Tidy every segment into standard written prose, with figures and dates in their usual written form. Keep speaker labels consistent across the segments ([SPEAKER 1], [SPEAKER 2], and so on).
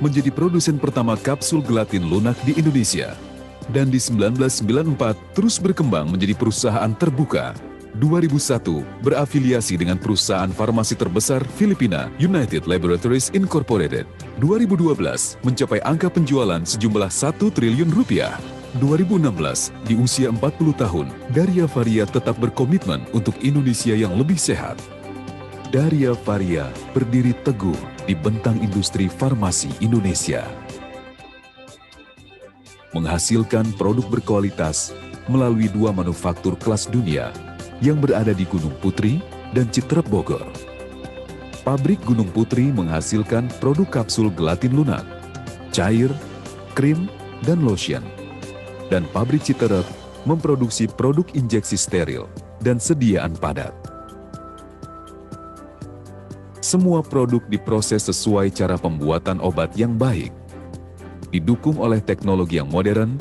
[SPEAKER 1] menjadi produsen pertama kapsul gelatin lunak di Indonesia. Dan di 1994 terus berkembang menjadi perusahaan terbuka. 2001 berafiliasi dengan perusahaan farmasi terbesar Filipina, United Laboratories Incorporated. 2012 mencapai angka penjualan sejumlah 1 triliun rupiah. 2016, di usia 40 tahun, Daria Varia tetap berkomitmen untuk Indonesia yang lebih sehat. Daria Varia berdiri teguh di bentang industri farmasi Indonesia. Menghasilkan produk berkualitas melalui 2 manufaktur kelas dunia yang berada di Gunung Putri dan Citerep Bogor. Pabrik Gunung Putri menghasilkan produk kapsul gelatin lunak, cair, krim, dan lotion. Dan pabrik Citerep memproduksi produk injeksi steril dan sediaan padat. Semua produk diproses sesuai cara pembuatan obat yang baik, didukung oleh teknologi yang modern,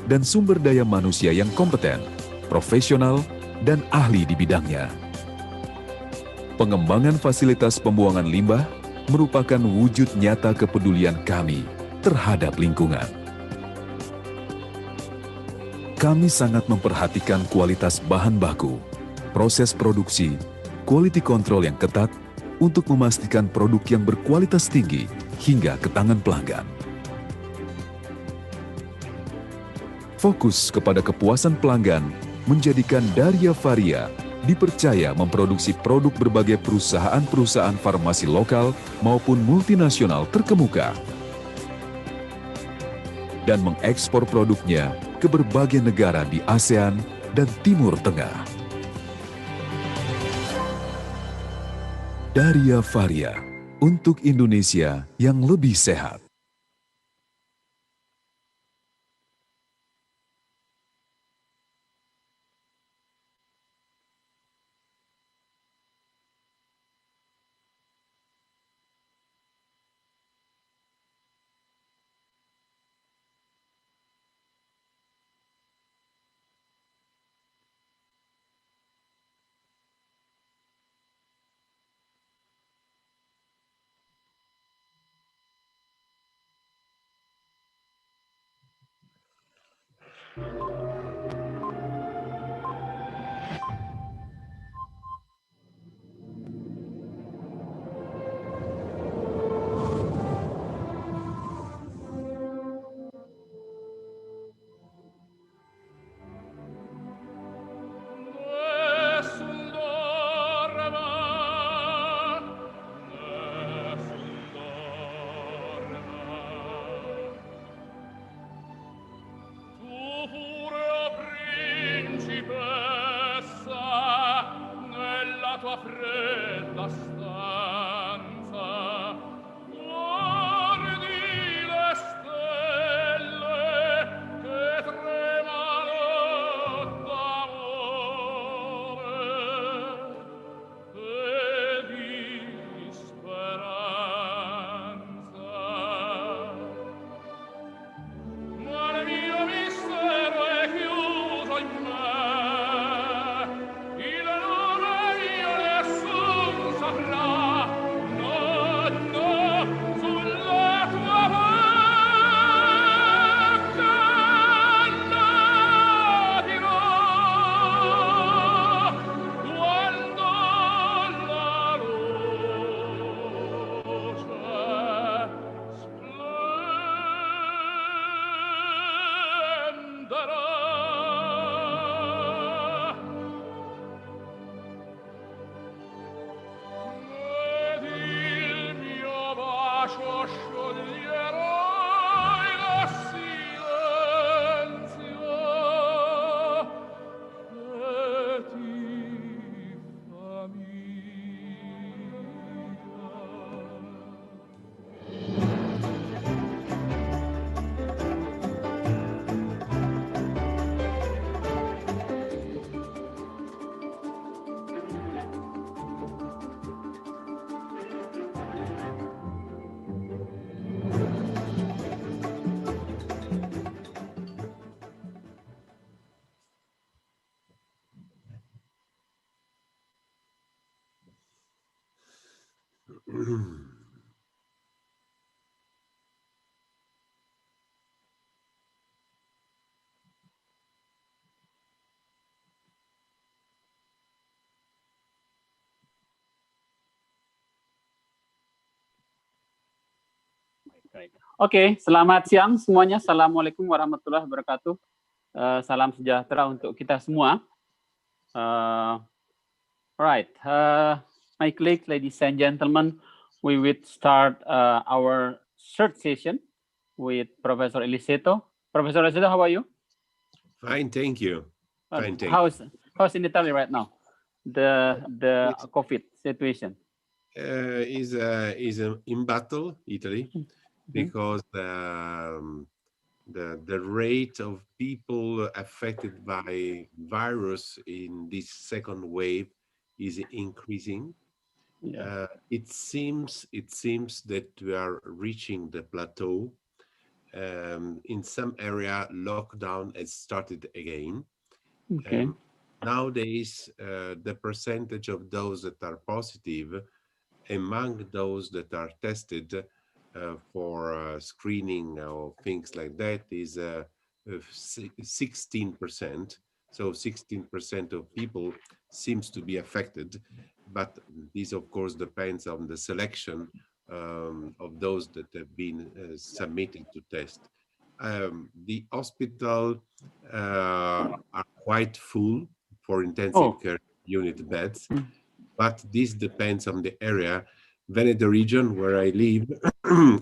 [SPEAKER 1] dan sumber daya manusia yang kompeten, profesional, dan ahli di bidangnya. Pengembangan fasilitas pembuangan limbah merupakan wujud nyata kepedulian kami terhadap lingkungan. Kami sangat memperhatikan kualitas bahan baku, proses produksi, quality control yang ketat untuk memastikan produk yang berkualitas tinggi hingga ke tangan pelanggan. Fokus kepada kepuasan pelanggan menjadikan Daria Varia dipercaya memproduksi produk berbagai perusahaan-perusahaan farmasi lokal maupun multinasional terkemuka dan mengekspor produknya ke berbagai negara di ASEAN dan Timur Tengah. Daria Varia untuk Indonesia yang lebih sehat.
[SPEAKER 2] Baik. Oke, selamat siang semuanya. Assalamualaikum warahmatullahi wabarakatuh. Salam sejahtera untuk kita semua. Right, my colleagues, ladies and gentlemen, we will start our third session with Professor Eliseto. Professor Eliseto, how are you?
[SPEAKER 3] Fine, thank you. Fine, thank you.
[SPEAKER 2] How's in Italy right now? The COVID situation
[SPEAKER 3] is in battle, Italy, because the rate of people affected by virus in this second wave is increasing.
[SPEAKER 2] Yeah.
[SPEAKER 3] It seems that we are reaching the plateau. In some area, lockdown has started again.
[SPEAKER 2] Okay.
[SPEAKER 3] Nowadays, the percentage of those that are positive among those that are tested for screening or things like that is 16%. So 16% of people seems to be affected, but this of course depends on the selection of those that have been submitted to test. The hospital are quite full for intensive care unit beds, but this depends on the area. Veneto region, where I live,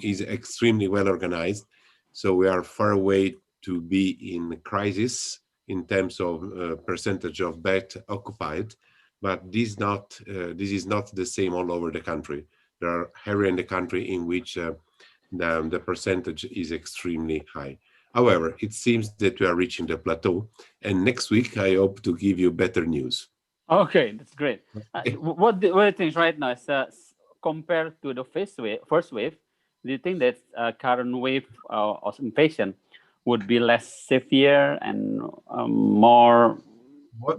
[SPEAKER 3] is extremely well organized. So we are far away to be in crisis in terms of percentage of bed occupied, but this is not the same all over the country. There are areas in the country in which the percentage is extremely high. However, it seems that we are reaching the plateau, and next week I hope to give you better news.
[SPEAKER 2] Okay, that's great. What do you think right now is compared to the first wave, do you think that current wave of infection would be less severe and more?
[SPEAKER 3] What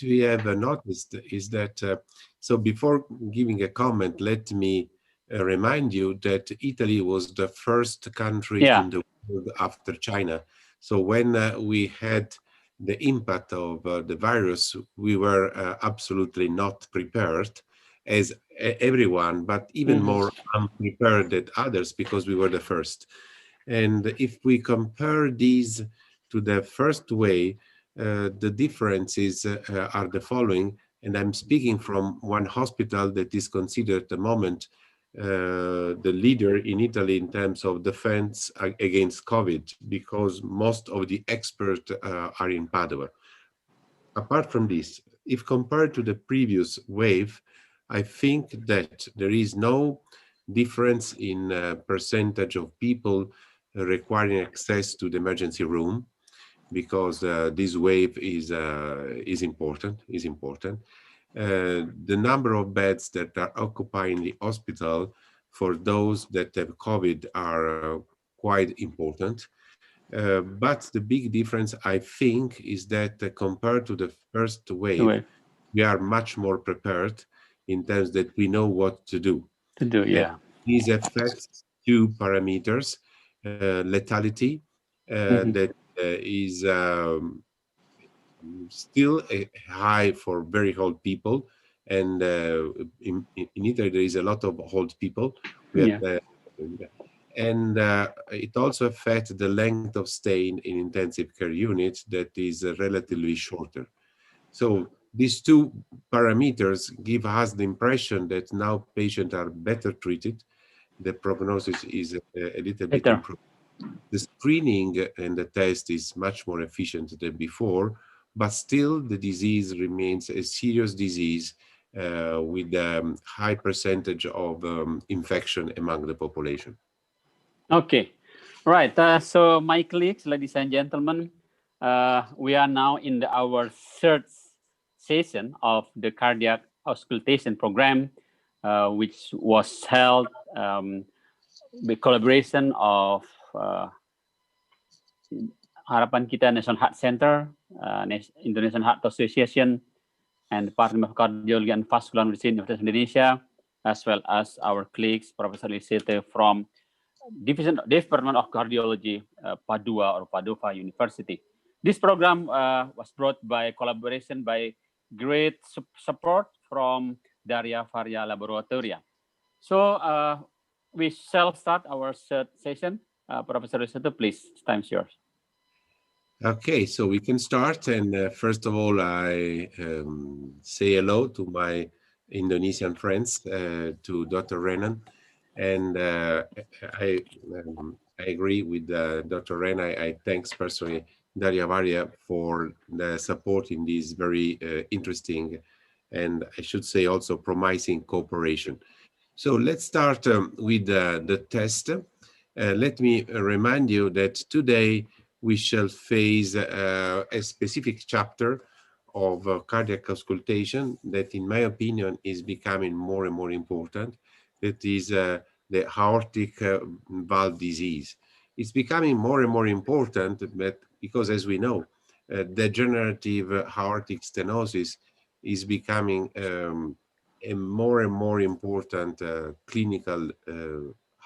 [SPEAKER 3] we have noticed is that, so before giving a comment, let me remind you that Italy was the first country in the world after China. So when we had the impact of the virus, we were absolutely not prepared as everyone, but even more unprepared than others because we were the first. And if we compare these to the first wave, the differences are the following, and I'm speaking from one hospital that is considered at the moment the leader in Italy in terms of defense against COVID, because most of the experts are in Padua. Apart from this, if compared to the previous wave, I think that there is no difference in percentage of people requiring access to the emergency room, because this wave is important. The number of beds that are occupying the hospital for those that have COVID are quite important. But the big difference, I think, is that compared to the first wave, we are much more prepared in terms that we know what to do. These affect two parameters: lethality, that is still high for very old people, and in Italy there is a lot of old people. And it also affects the length of stay in intensive care units, that is relatively shorter. So these two parameters give us the impression that now patients are better treated. The prognosis is a little bit improved. The screening and the test is much more efficient than before, but still the disease remains a serious disease with a high percentage of infection among the population.
[SPEAKER 2] Okay, right. So my colleagues, ladies and gentlemen, we are now in our third session of the cardiac auscultation program, which was held with collaboration of Harapan Kita National Heart Center, Indonesian Heart Association, and Department of Cardiology and Vascular Medicine University of Indonesia, as well as our colleagues, Professor Lisete from Department of Cardiology, Padua or Padova University. This program was brought by collaboration by great support from Daria Varia Laboratoria. So we shall start our third session. Professor Iliseto, please, time's yours.
[SPEAKER 3] Okay, so we can start. And first of all, I say hello to my Indonesian friends, to Dr. Renan. And I agree with Dr. Ren. I thanks personally Daria Varia for the support in this very interesting and I should say also promising cooperation. So let's start with the test. Let me remind you that today we shall face a specific chapter of cardiac auscultation that, in my opinion, is becoming more and more important. That is the aortic valve disease. It's becoming more and more important, but because, as we know, degenerative aortic stenosis is becoming a more and more important clinical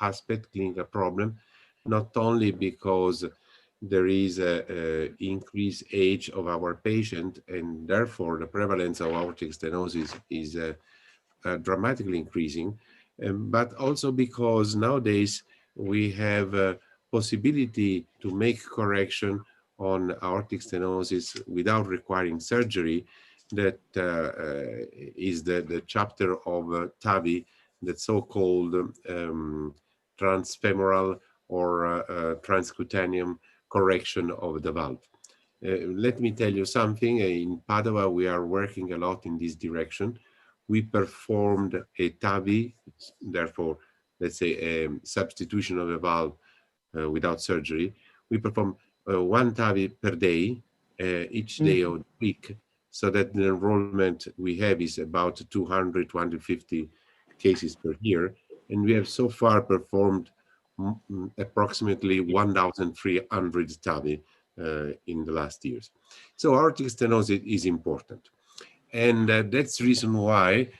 [SPEAKER 3] aspect, clinical problem, not only because there is a increased age of our patient and therefore the prevalence of aortic stenosis is dramatically increasing, but also because nowadays we have a possibility to make correction on aortic stenosis without requiring surgery. That is the chapter of TAVI, that so-called transfemoral or transcutaneous correction of the valve. Let me tell you something. In Padua, we are working a lot in this direction. We performed a TAVI, therefore, let's say a substitution of a valve without surgery. We perform one TAVI per day, each day of the week, so that the enrollment we have is about 200, 250 cases per year. And we have so far performed approximately 1,300 TAVI in the last years. So aortic stenosis is important. And that's the reason why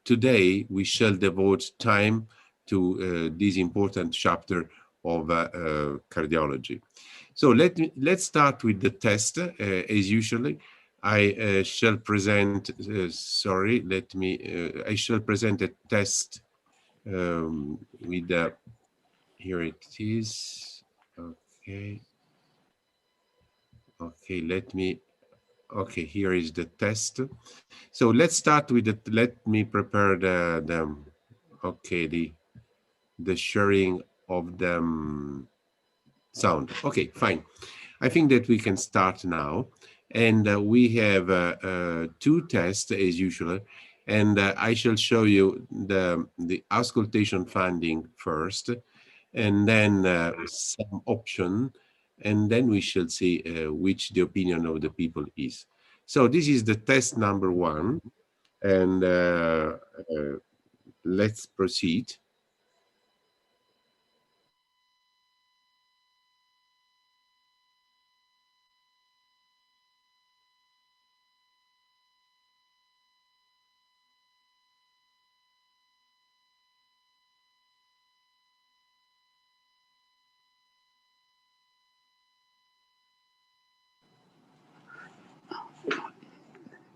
[SPEAKER 3] today we shall devote time to this important chapter of cardiology. So let's start with the test. As usually, I shall present, I shall present a test with here it is. Okay. Okay, here is the test. So let's start with it. Let me prepare the sharing of the sound. Okay, fine. I think that we can start now. And we have two tests as usual. And I shall show you the auscultation finding first, and then some option, and then we shall see which the opinion of the people is. So this is the test number one, and let's proceed.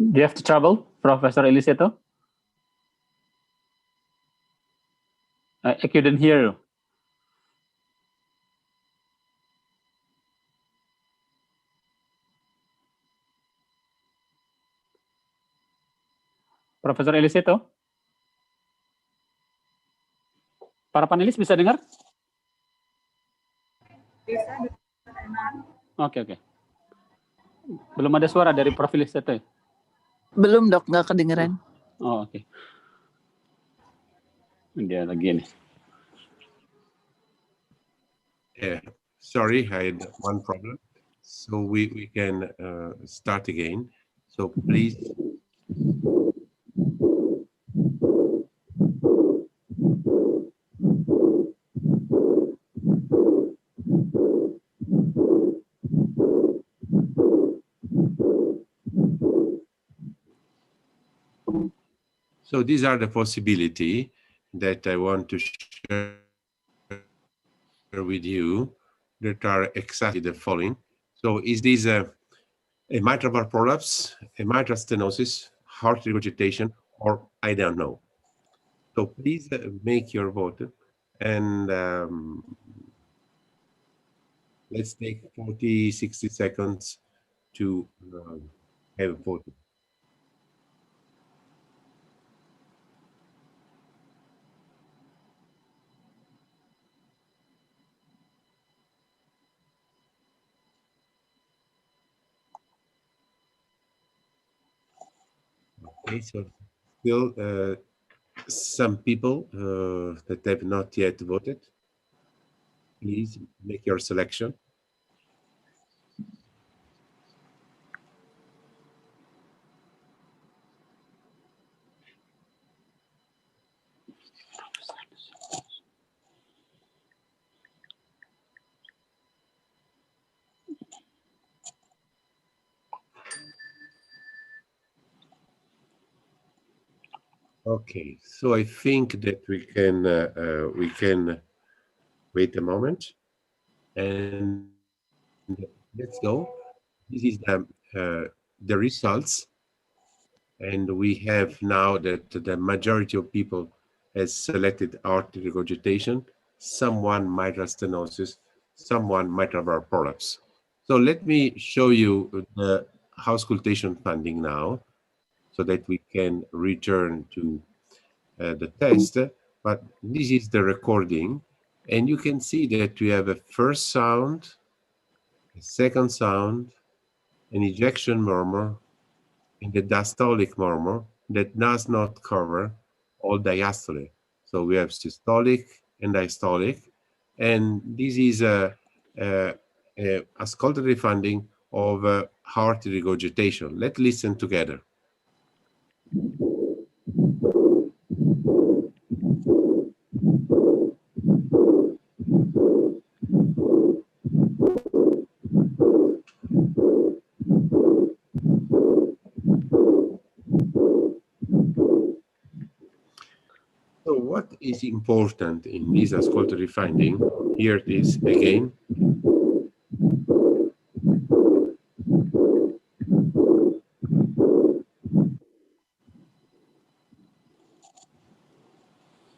[SPEAKER 2] Do you have to trouble, Professor Iliseto? I couldn't hear you. Profesor Iliseto? Para panelis bisa dengar?
[SPEAKER 4] Bisa.
[SPEAKER 2] Oke. Belum ada suara dari Prof. Iliseto ya?
[SPEAKER 4] Belum dok, nggak kedengeran.
[SPEAKER 2] Oh oke. Dia lagi nih.
[SPEAKER 3] Yeah, sorry, I had one problem. So we can start again. So please. So these are the possibility that I want to share with you that are exactly the following. So is this a mitral valve prolapse, a mitral stenosis, heart regurgitation, or I don't know. So please make your vote. And let's take 40, 60 seconds to have a photo. Okay, so still some people that have not yet voted. Please make your selection. Okay, so I think that we can wait a moment and let's go. This is the results, and we have now that the majority of people has selected aortic regurgitation, someone mitral stenosis, someone mitral valve prolapse. So let me show you the auscultation funding now, so that we can return to the test. But this is the recording, and you can see that we have a first sound, a second sound, an ejection murmur, and the diastolic murmur that does not cover all diastole. So we have systolic and diastolic, and this is a auscultatory funding of heart regurgitation. Let's listen together. So what is important in this auscultatory finding? Here it is again.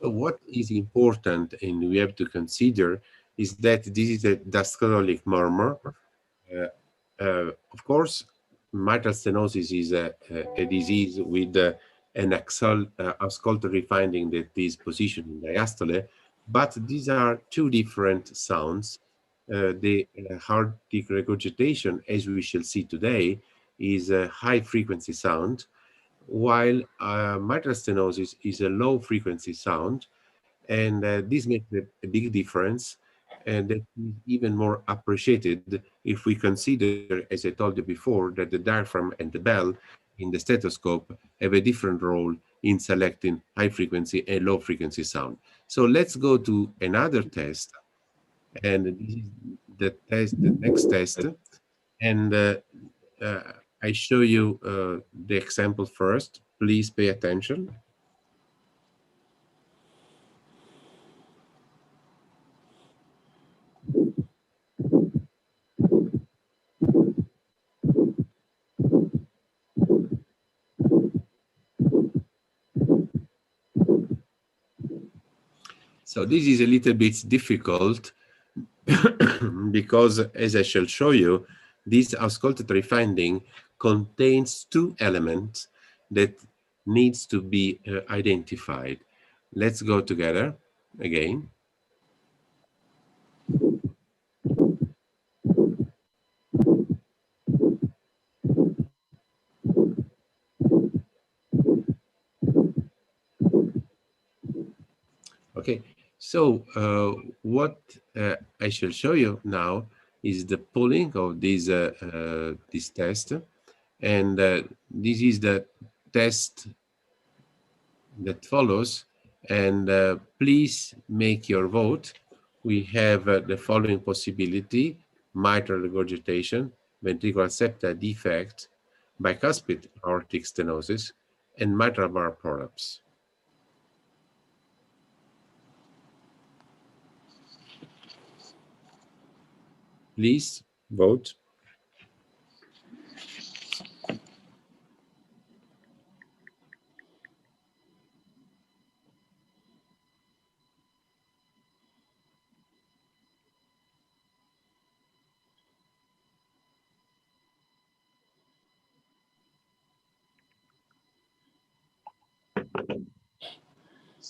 [SPEAKER 3] What is important and we have to consider is that this is a diastolic murmur. Of course, mitral stenosis is a disease with an auscultatory finding that is positioned in diastole, but these are two different sounds. The aortic regurgitation, as we shall see today, is a high frequency sound, while mitral stenosis is a low frequency sound, and this makes a big difference, and that is even more appreciated if we consider, as I told you before, that the diaphragm and the bell in the stethoscope have a different role in selecting high frequency and low frequency sound. So let's go to another test, and this is the next test, and uh, I show you the example first. Please pay attention. So this is a little bit difficult because, as I shall show you, this auscultatory finding contains two elements that needs to be identified. Let's go together again. Okay, so what I shall show you now is the pulling of this test, and this is the test that follows, and please make your vote. We have the following possibility: mitral regurgitation, ventricular septal defect, bicuspid aortic stenosis, and mitral valve prolapse. Please vote.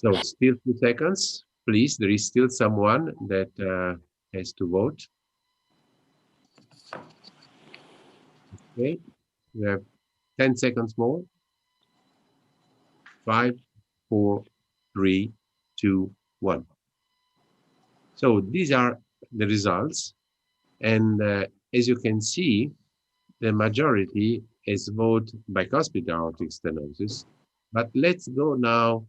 [SPEAKER 3] So still 2 seconds, please. There is still someone that has to vote. Okay, we have 10 seconds more. 5, 4, 3, 2, 1. So these are the results. And as you can see, the majority is voted bicuspid aortic stenosis. But let's go now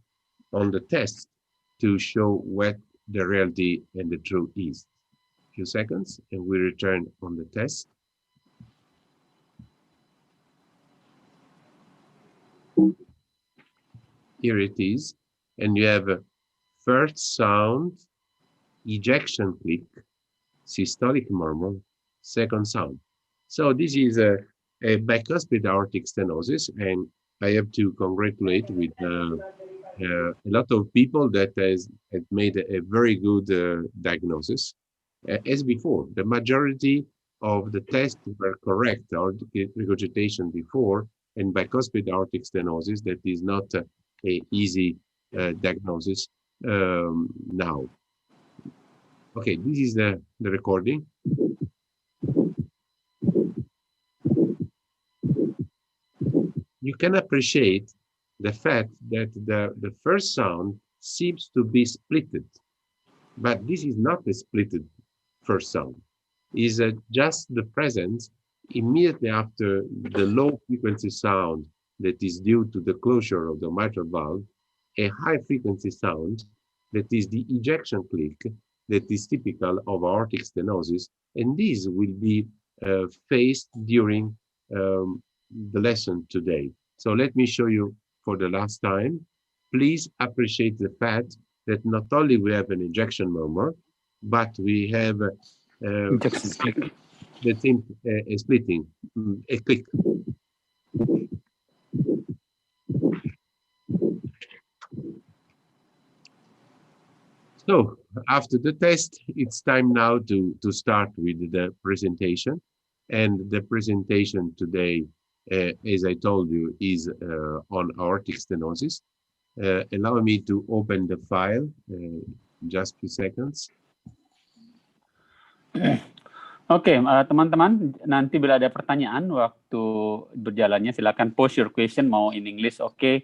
[SPEAKER 3] on the test to show what the reality and the truth is. Few seconds, and we return on the test. Here it is, and you have a first sound, ejection click, systolic murmur, second sound. So this is a bicuspid aortic stenosis, and I have to congratulate with a lot of people that have made a very good diagnosis. As before, the majority of the tests were correct, aortic regurgitation before, and bicuspid aortic stenosis, that is not a easy diagnosis now. Okay, this is the recording. You can appreciate the fact that the first sound seems to be splitted, but this is not a splitted first sound. It's just the presence immediately after the low frequency sound that is due to the closure of the mitral valve, a high frequency sound that is the ejection click that is typical of aortic stenosis, and this will be faced during the lesson today. So let me show you for the last time. Please appreciate the fact that not only we have an ejection murmur, but we have the same splitting, a click. So after the test, it's time now to start with the presentation. And the presentation today, as I told you, is on aortic stenosis. Allow me to open the file, just a few seconds.
[SPEAKER 2] Oke, teman-teman, nanti bila ada pertanyaan waktu berjalannya, silakan post your question, mau in English, oke.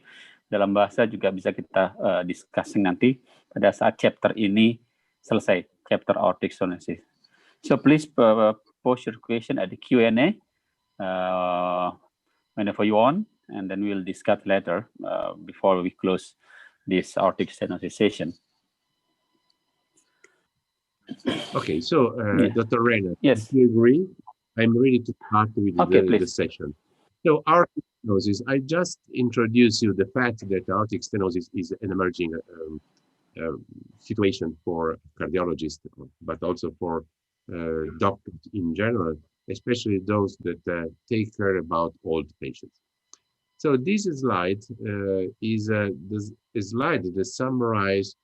[SPEAKER 2] Dalam bahasa juga bisa kita discussing nanti pada saat chapter ini selesai, chapter aortic stenosis. So please post your question at the Q&A whenever you want, and then we'll discuss later before we close this aortic stenosis session.
[SPEAKER 3] Okay, so
[SPEAKER 2] Yeah.
[SPEAKER 3] Dr. Renner,
[SPEAKER 2] Yes.
[SPEAKER 3] if you agree, I'm ready to start with the session. So aortic stenosis, I just introduced you the fact that aortic stenosis is an emerging situation for cardiologists, but also for doctors in general, especially those that take care about old patients. So this slide is a slide that summarizes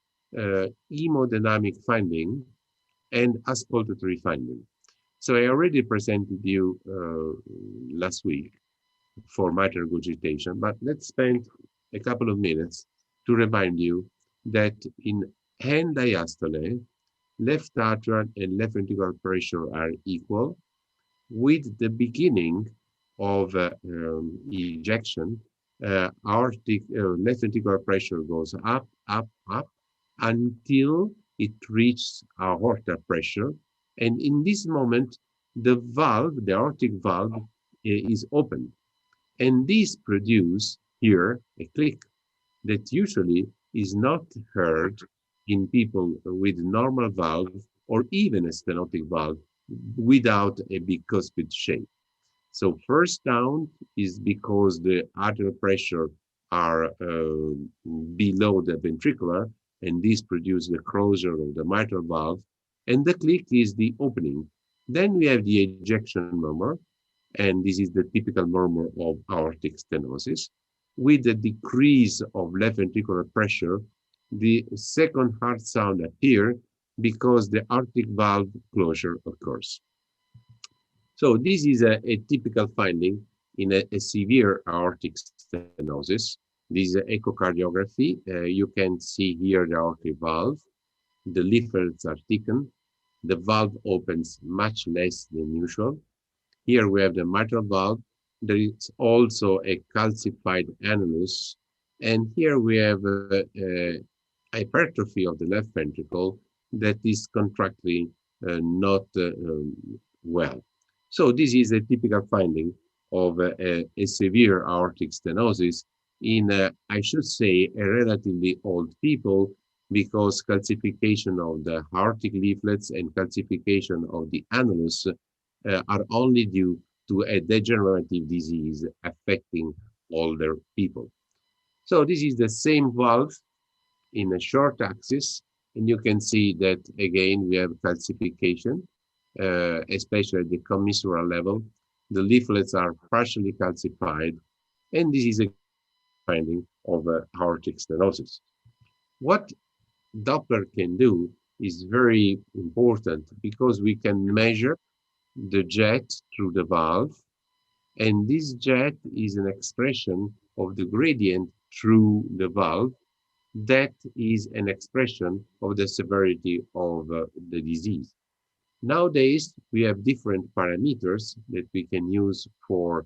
[SPEAKER 3] hemodynamic finding and auscultatory finding. So I already presented you last week for mitral regurgitation, but let's spend a couple of minutes to remind you that in hand diastole, left atrial and left ventricular pressure are equal. With the beginning of ejection, left ventricular pressure goes up, up, up, until it reaches aorta pressure. And in this moment, the valve, the aortic valve, is open. And this produces here a click that usually is not heard in people with normal valve or even a stenotic valve without a bicuspid shape. So first sound is because the arterial pressure are below the ventricular, and this produces the closure of the mitral valve, and the click is the opening. Then we have the ejection murmur, and this is the typical murmur of aortic stenosis. With the decrease of left ventricular pressure, the second heart sound appears because the aortic valve closure occurs. So this is a typical finding in a severe aortic stenosis This is echocardiography. You can see here the aortic valve. The leaflets are thickened. The valve opens much less than usual. Here we have the mitral valve. There is also a calcified annulus. And here we have hypertrophy of the left ventricle that is contracting not well. So this is a typical finding of a severe aortic stenosis in, I should say, a relatively old people, because calcification of the aortic leaflets and calcification of the annulus are only due to a degenerative disease affecting older people. So this is the same valve in a short axis, and you can see that again we have calcification, especially at the commissural level. The leaflets are partially calcified, and this is a finding of aortic stenosis. What Doppler can do is very important, because we can measure the jet through the valve, and this jet is an expression of the gradient through the valve. That is an expression of the severity of the disease. Nowadays, we have different parameters that we can use for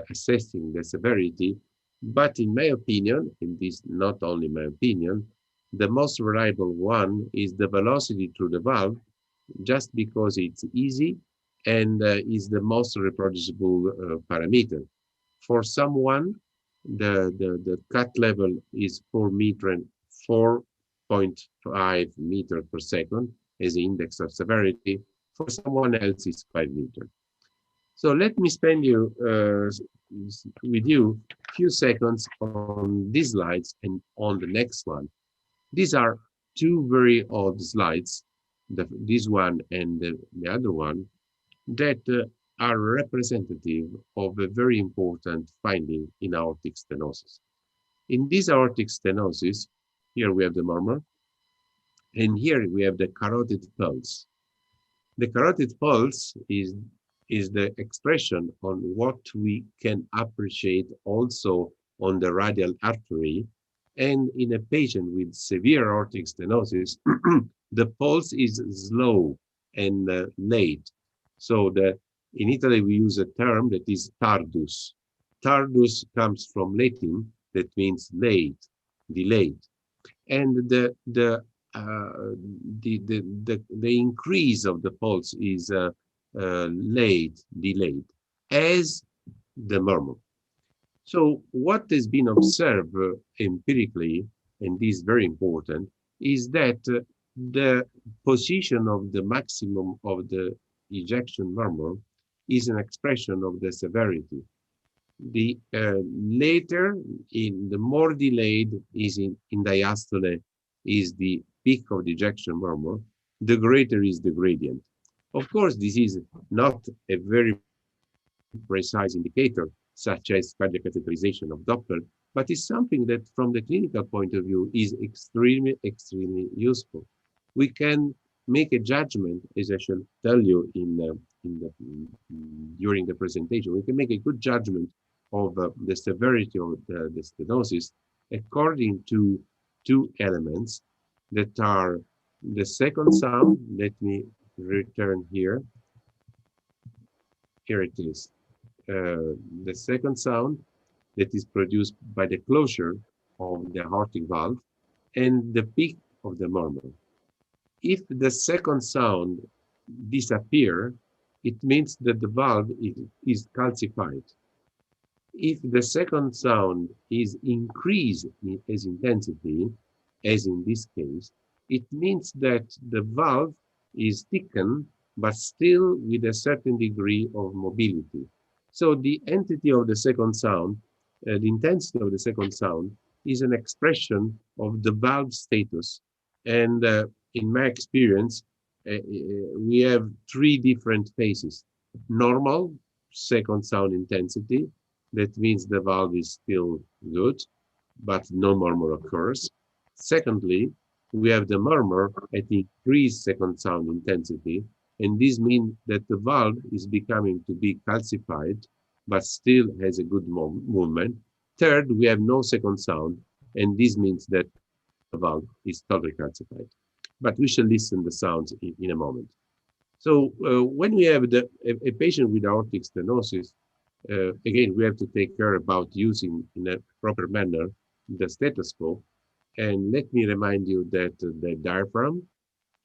[SPEAKER 3] assessing the severity, but in my opinion, and this not only my opinion, the most reliable one is the velocity through the valve, just because it's easy and is the most reproducible parameter. For someone, the cut level is 4.5 meter per second as the index of severity. For someone else, it's 5 meters. So let me spend with you a few seconds on these slides and on the next one. These are two very old slides, this one and the other one, that are representative of a very important finding in aortic stenosis. In this aortic stenosis, here we have the murmur, and here we have the carotid pulse. The carotid pulse is the expression on what we can appreciate also on the radial artery. And in a patient with severe aortic stenosis, the pulse is slow and late. So in Italy, we use a term that is tardus. Tardus comes from Latin, that means late, delayed. And the increase of the pulse is late, delayed, as the murmur. So what has been observed empirically, and this is very important, is that the position of the maximum of the ejection murmur is an expression of the severity. The later, the more delayed is in diastole, is the peak of the ejection murmur, the greater is the gradient. Of course, this is not a very precise indicator, such as cardiac catheterization of Doppler, but it's something that from the clinical point of view is extremely, extremely useful. We can make a judgment, as I shall tell you during the presentation. We can make a good judgment of the severity of the stenosis according to two elements that are the second sound. Let me return here. Here it is. The second sound that is produced by the closure of the aortic valve and the peak of the murmur. If the second sound disappears, it means that the valve is calcified. If the second sound is increased as intensity, as in this case, it means that the valve is thickened, but still with a certain degree of mobility. So the entity of the second sound, the intensity of the second sound, is an expression of the valve status. And in my experience, we have three different phases. Normal, second sound intensity. That means the valve is still good, but no murmur occurs. Secondly, we have the murmur at increased second sound intensity, and this means that the valve is becoming to be calcified, but still has a good movement. Third, we have no second sound, and this means that the valve is totally calcified. But we shall listen the sounds in a moment. So when we have a patient with aortic stenosis, again, we have to take care about using in a proper manner the stethoscope. And let me remind you that the diaphragm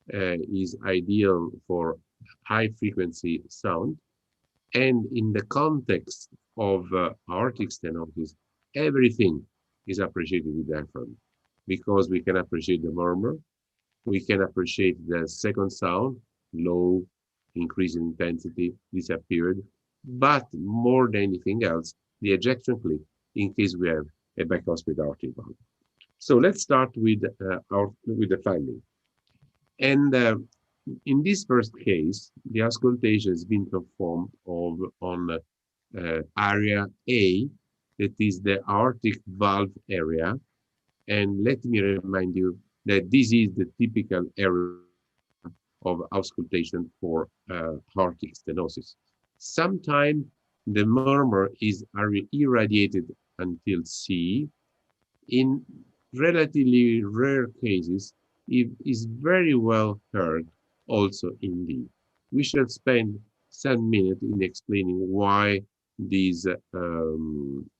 [SPEAKER 3] is ideal for high frequency sound. And in the context of aortic stenosis, everything is appreciated with diaphragm because we can appreciate the murmur, we can appreciate the second sound, low, increase in intensity, disappeared, but more than anything else, the ejection clip in case we have a bicuspid aortic valve. So let's start with the finding. And in this first case, the auscultation has been performed on area A, that is the aortic valve area. And let me remind you that this is the typical area of auscultation for aortic stenosis. Sometimes the murmur is irradiated until C. In relatively rare cases, it is very well heard also in D. We shall spend some minutes in explaining why this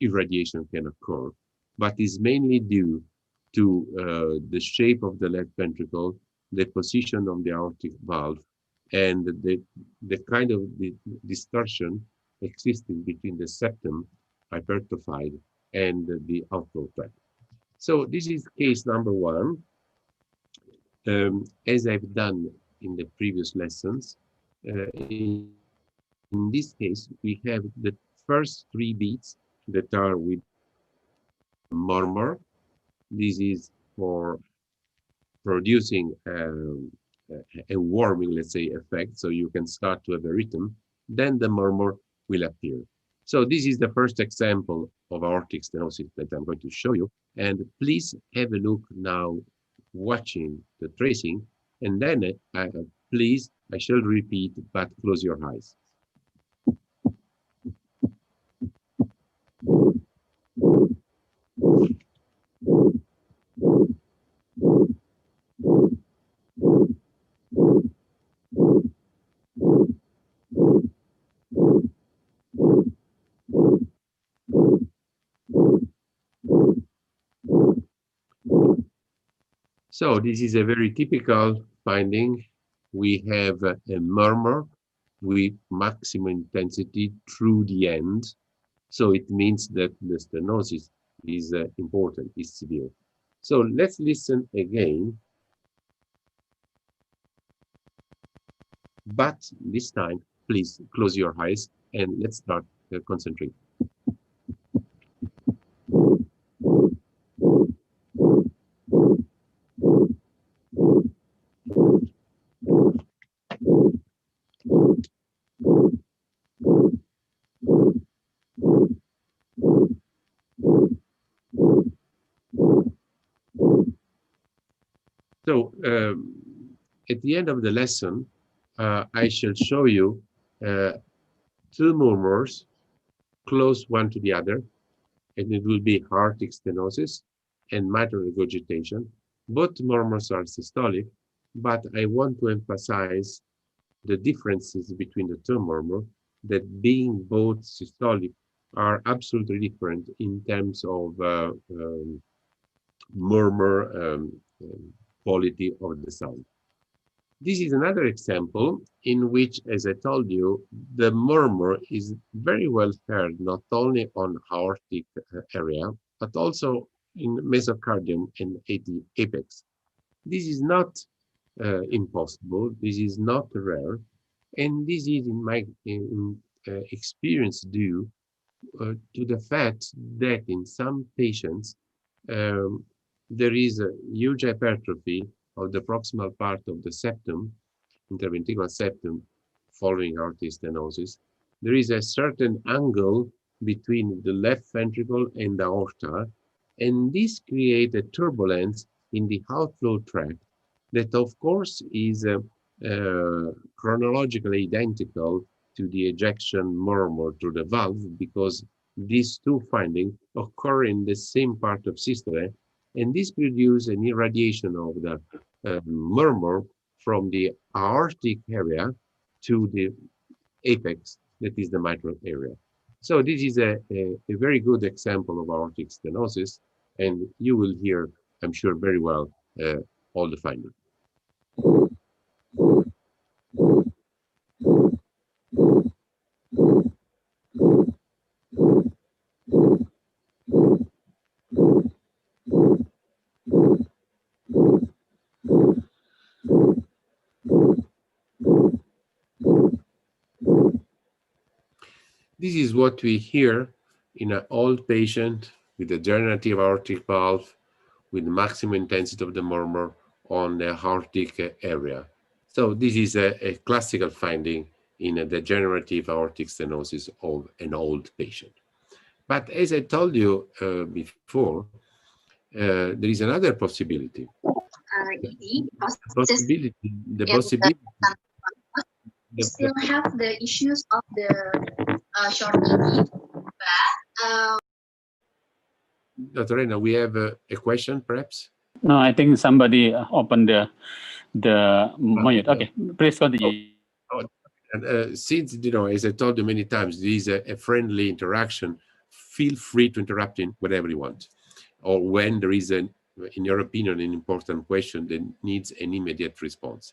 [SPEAKER 3] irradiation can occur, but is mainly due to the shape of the left ventricle, the position of the aortic valve, and the kind of distortion existing between the septum hypertrophied and the outflow tract. So this is case number one. As I've done in the previous lessons, in this case, we have the first three beats that are with murmur. This is for producing a warming, let's say, effect. So you can start to have a rhythm. Then the murmur will appear. So this is the first example of aortic stenosis that I'm going to show you. And please have a look now watching the tracing. And then please, I shall repeat, but close your eyes. So this is a very typical finding. We have a murmur with maximum intensity through the end. So it means that the stenosis is important, is severe. So let's listen again. But this time, please close your eyes and let's start concentrate. So at the end of the lesson, I shall show you two murmurs close one to the other, and it will be aortic stenosis and mitral regurgitation. Both murmurs are systolic, but I want to emphasize the differences between the two murmurs, that being both systolic are absolutely different in terms of murmur quality of the sound. This is another example in which, as I told you, the murmur is very well heard not only on aortic area, but also in mesocardium and apex. This is not impossible. This is not rare. And this is, in my experience, due to the fact that in some patients, there is a huge hypertrophy of the proximal part of the septum, interventricular septum, following aortic stenosis. There is a certain angle between the left ventricle and the aorta, and this creates a turbulence in the outflow tract that, of course, is chronologically identical to the ejection murmur through the valve, because these two findings occur in the same part of systole, and this produces an irradiation of the murmur from the aortic area to the apex, that is the mitral area. So this is a very good example of aortic stenosis, and you will hear, I'm sure, very well all the findings. This is what we hear in an old patient with a degenerative aortic valve with maximum intensity of the murmur on the aortic area. So this is a classical finding in a degenerative aortic stenosis of an old patient. But as I told you before, there is another possibility. The possibility
[SPEAKER 5] we still have the issues of the short ED, but
[SPEAKER 3] Dr. Reina, we have a question, perhaps?
[SPEAKER 2] No, I think somebody opened the mute. Okay, please continue.
[SPEAKER 3] And since, you know, as I told you many times, this is a friendly interaction, feel free to interrupt in whatever you want. Or when there is, in your opinion, an important question that needs an immediate response.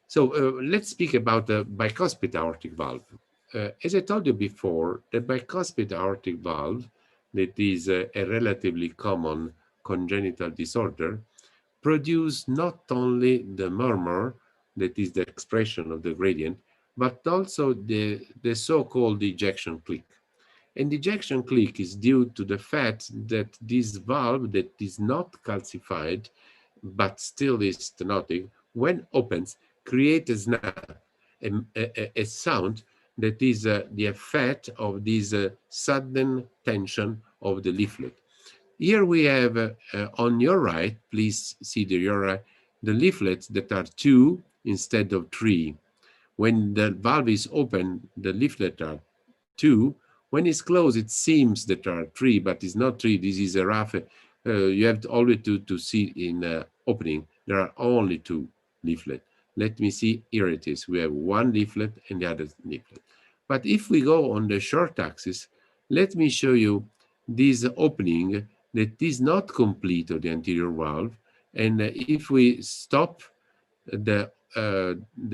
[SPEAKER 3] So let's speak about the bicuspid aortic valve. As I told you before, the bicuspid aortic valve, that is a relatively common congenital disorder, produce not only the murmur, that is the expression of the gradient, but also the so-called ejection click. And ejection click is due to the fact that this valve that is not calcified, but still is stenotic, when opens, creates a snap, a sound that is the effect of this sudden tension of the leaflet. Here we have on your right, please see your right, the leaflets that are 2 instead of 3. When the valve is open, the leaflet are 2. When it's closed, it seems that there are 3, but it's not 3. This is a rough, you have to always to see in opening, there are only 2 leaflets. Let me see, here it is. We have 1 leaflet and the other leaflet. But if we go on the short axis, let me show you this opening that is not complete of the anterior valve. And if we stop the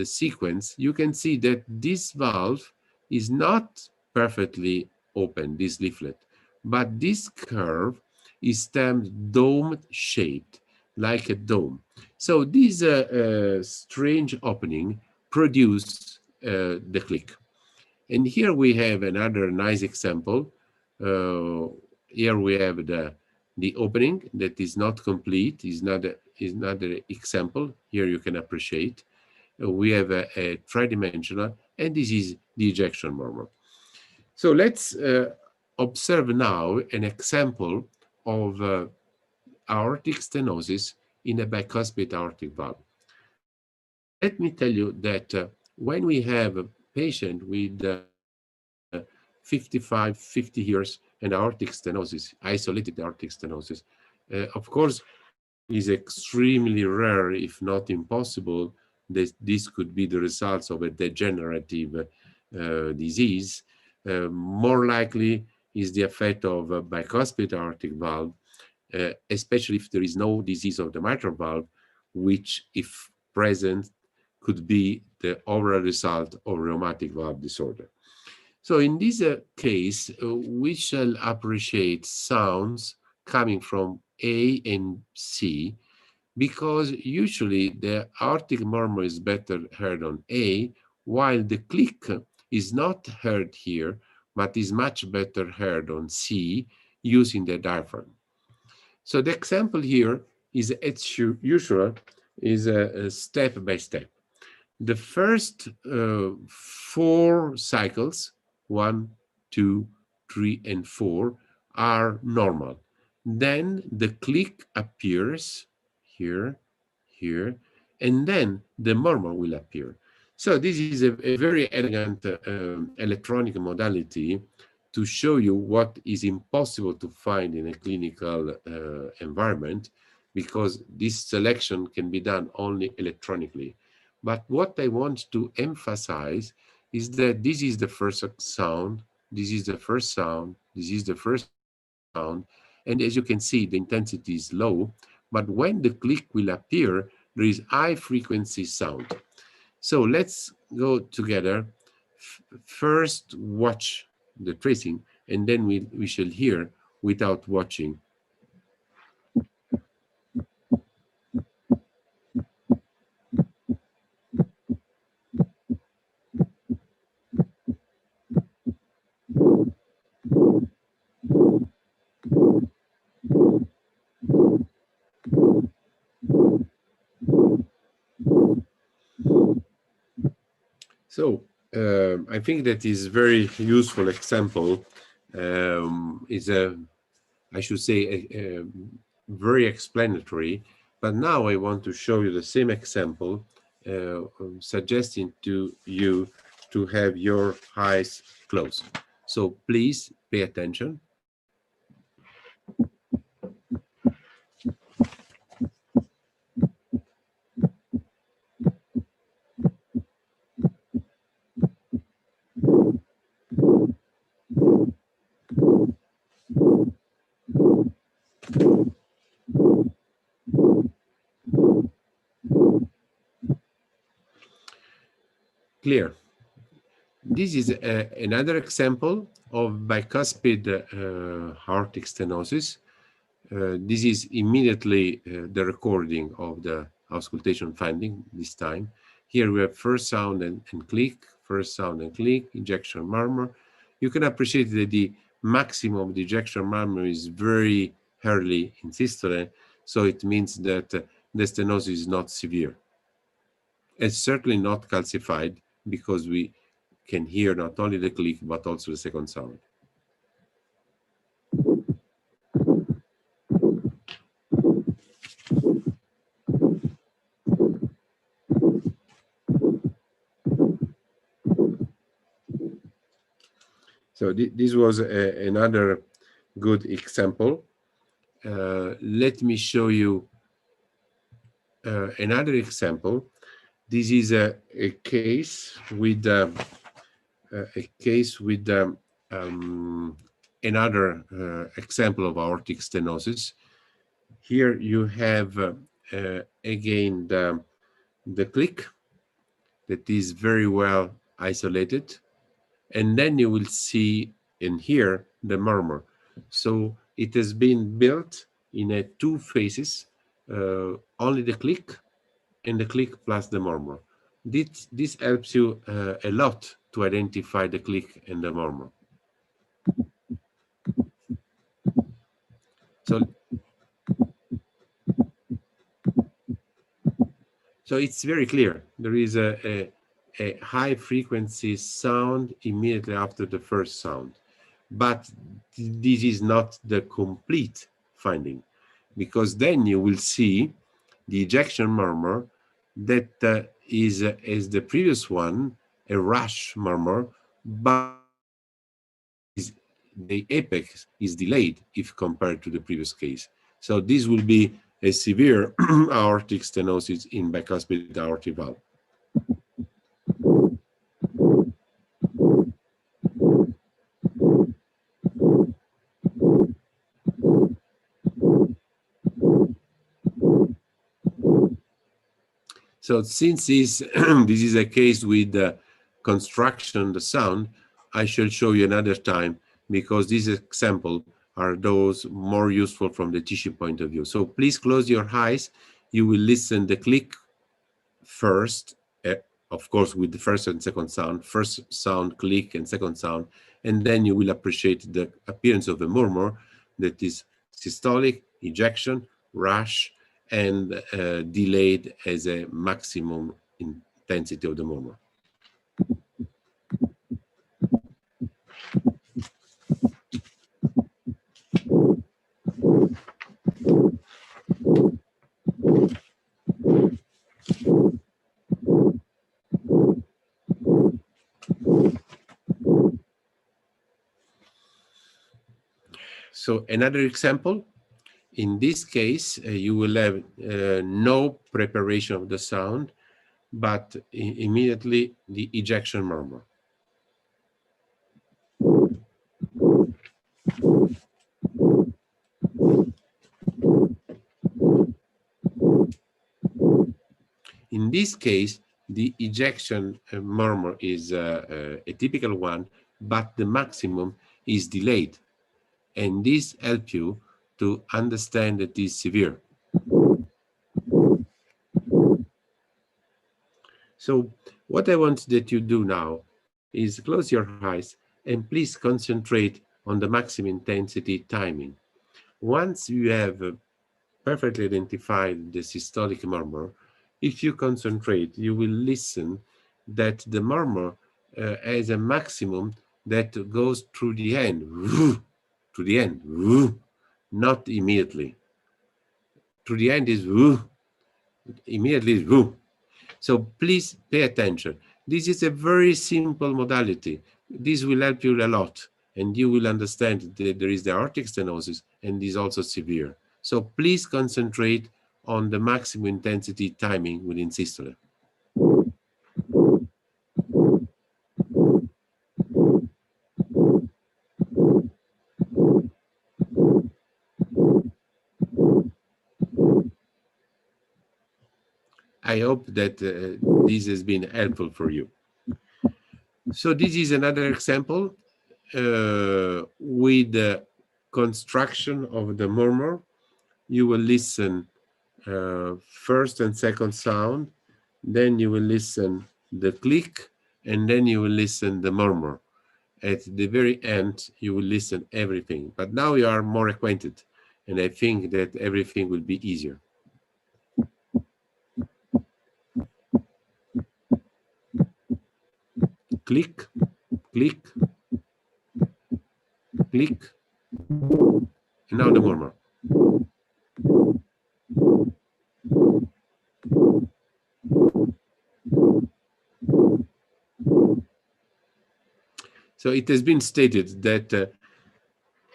[SPEAKER 3] sequence, you can see that this valve is not perfectly open, this leaflet, but this curve is termed dome-shaped, like a dome. So this strange opening produce the click. And here we have another nice example. Here we have the opening that is not complete, is not an example. Here you can appreciate. We have a tridimensional, and this is the ejection murmur. So let's observe now an example of aortic stenosis in a bicuspid aortic valve. Let me tell you that when we have a patient with 55, 50 years and aortic stenosis, isolated aortic stenosis, of course, is extremely rare, if not impossible, that this could be the results of a degenerative disease. More likely is the effect of a bicuspid aortic valve, especially if there is no disease of the mitral valve, which, if present, could be the overall result of rheumatic valve disorder. So in this case, we shall appreciate sounds coming from A and C, because usually the aortic murmur is better heard on A, while the click is not heard here, but is much better heard on C using the diaphragm. So the example here is, as usual, is a step by step. The first 4 cycles, 1, 2, 3, and 4, are normal. Then the click appears here, here, and then the murmur will appear. So this is a very elegant electronic modality to show you what is impossible to find in a clinical environment, because this selection can be done only electronically. But what I want to emphasize is that this is the first sound, this is the first sound, this is the first sound, and as you can see, the intensity is low, but when the click will appear, there is high frequency sound. So let's go together. First watch the tracing, and then we shall hear without watching. So I think that is very useful example. Is a, I should say, a very explanatory. But now I want to show you the same example, suggesting to you to have your eyes closed. So please pay attention. Clear. This is another example of bicuspid aortic stenosis. This is immediately the recording of the auscultation finding this time. Here we have first sound and click, first sound and click, ejection murmur. You can appreciate that the maximum of the ejection murmur is very early in systole, so it means that the stenosis is not severe. It's certainly not calcified, because we can hear not only the click but also the second sound. So this was another good example. Let me show you another example. This is a case with another example of aortic stenosis. Here you have again the click that is very well isolated, and then you will see and hear the murmur. So it has been built in two phases, only the click and the click plus the murmur. This helps you a lot to identify the click and the murmur. So it's very clear. There is a high frequency sound immediately after the first sound. But this is not the complete finding, because then you will see the ejection murmur that is, as the previous one, a rush murmur, but the apex is delayed if compared to the previous case. So this will be a severe aortic stenosis in bicuspid aortic valve. So since this is a case with construction, the sound, I shall show you another time, because these examples are those more useful from the tissue point of view. So please close your eyes. You will listen the click first, of course, with the first and second sound, first sound, click, and second sound, and then you will appreciate the appearance of the murmur that is systolic, ejection, rush, and delayed as a maximum intensity of the murmur. So another example, in this case, you will have no preparation of the sound, but immediately the ejection murmur. In this case, the ejection murmur is a typical one, but the maximum is delayed. And this helps you to understand that it is severe. So what I want that you do now is close your eyes and please concentrate on the maximum intensity timing. Once you have perfectly identified the systolic murmur, if you concentrate, you will listen that the murmur has a maximum that goes through the end, to the end, not immediately. Through the end is immediately is. So please pay attention. This is a very simple modality. This will help you a lot, and you will understand that there is the aortic stenosis and is also severe. So please concentrate on the maximum intensity timing within systole. I hope that this has been helpful for you. So this is another example with the construction of the murmur. You will listen first and second sound, then you will listen the click, and then you will listen the murmur. At the very end, you will listen everything. But now you are more acquainted, and I think that everything will be easier. Click, click, click, and now the murmur. So it has been stated that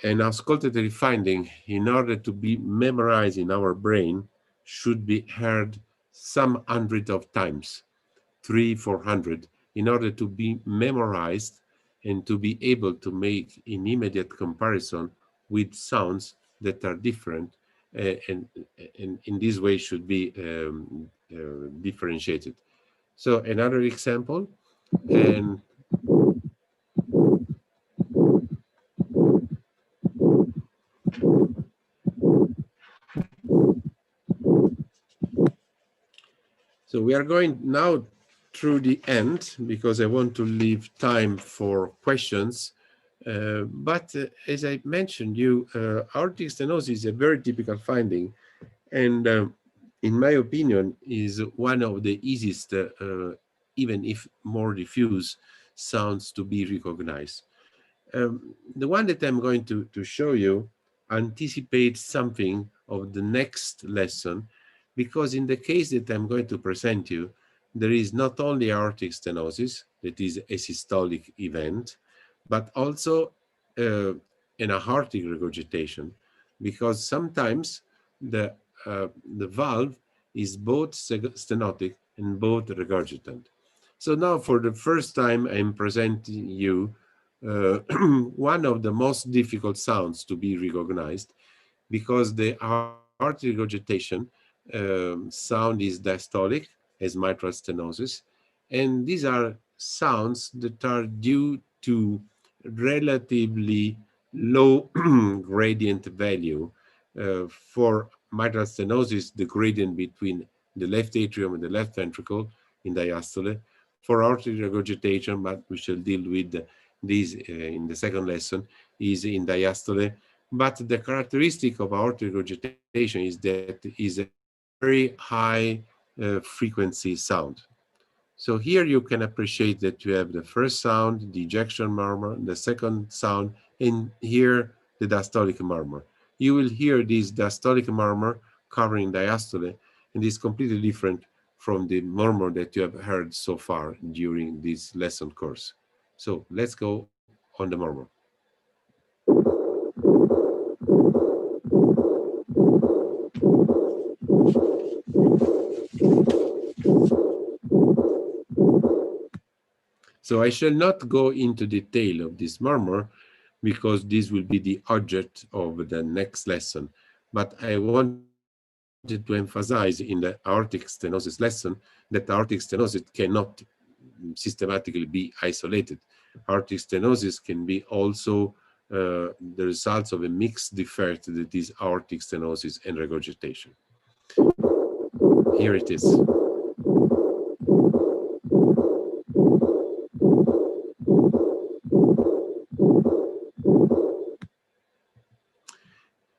[SPEAKER 3] an auscultatory finding, in order to be memorized in our brain, should be heard some hundred of times, 300, 400, in order to be memorized and to be able to make an immediate comparison with sounds that are different and in this way should be differentiated. So another example, and so we are going now through the end because I want to leave time for questions. But as I mentioned, aortic stenosis is a very typical finding, and in my opinion, is one of the easiest, even if more diffuse, sounds to be recognized. The one that I'm going to show you anticipates something of the next lesson, because in the case that I'm going to present you, there is not only aortic stenosis, that is a systolic event, but also an aortic regurgitation, because sometimes the valve is both stenotic and both regurgitant. So now for the first time, I'm presenting you one of the most difficult sounds to be recognized, because the aortic regurgitation sound is diastolic as mitral stenosis, and these are sounds that are due to relatively low gradient value. For mitral stenosis, the gradient between the left atrium and the left ventricle in diastole. For aortic regurgitation, but we shall deal with this in the second lesson, is in diastole. But the characteristic of aortic regurgitation is that it is a very high frequency sound. So here you can appreciate that you have the first sound, the ejection murmur, the second sound, and here the diastolic murmur. You will hear this diastolic murmur covering diastole, and it's completely different from the murmur that you have heard so far during this lesson course. So let's go on the murmur. So I shall not go into detail of this murmur because this will be the object of the next lesson. But I wanted to emphasize in the aortic stenosis lesson that aortic stenosis cannot systematically be isolated. Aortic stenosis can be also the results of a mixed defect that is aortic stenosis and regurgitation. Here it is.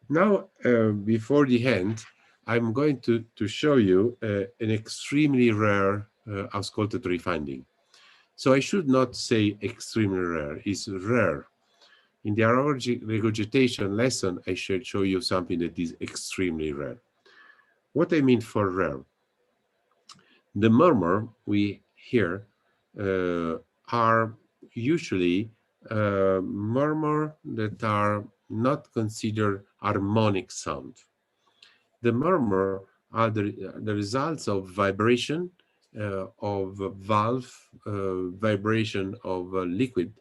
[SPEAKER 3] Now, before the end, I'm going to show you an extremely rare auscultatory finding. So I should not say extremely rare, it's rare. In the aortic regurgitation lesson, I shall show you something that is extremely rare. What I mean for rare? The murmur we hear are usually murmur that are not considered harmonic sound. The murmur are the results of vibration of valve, vibration of liquid,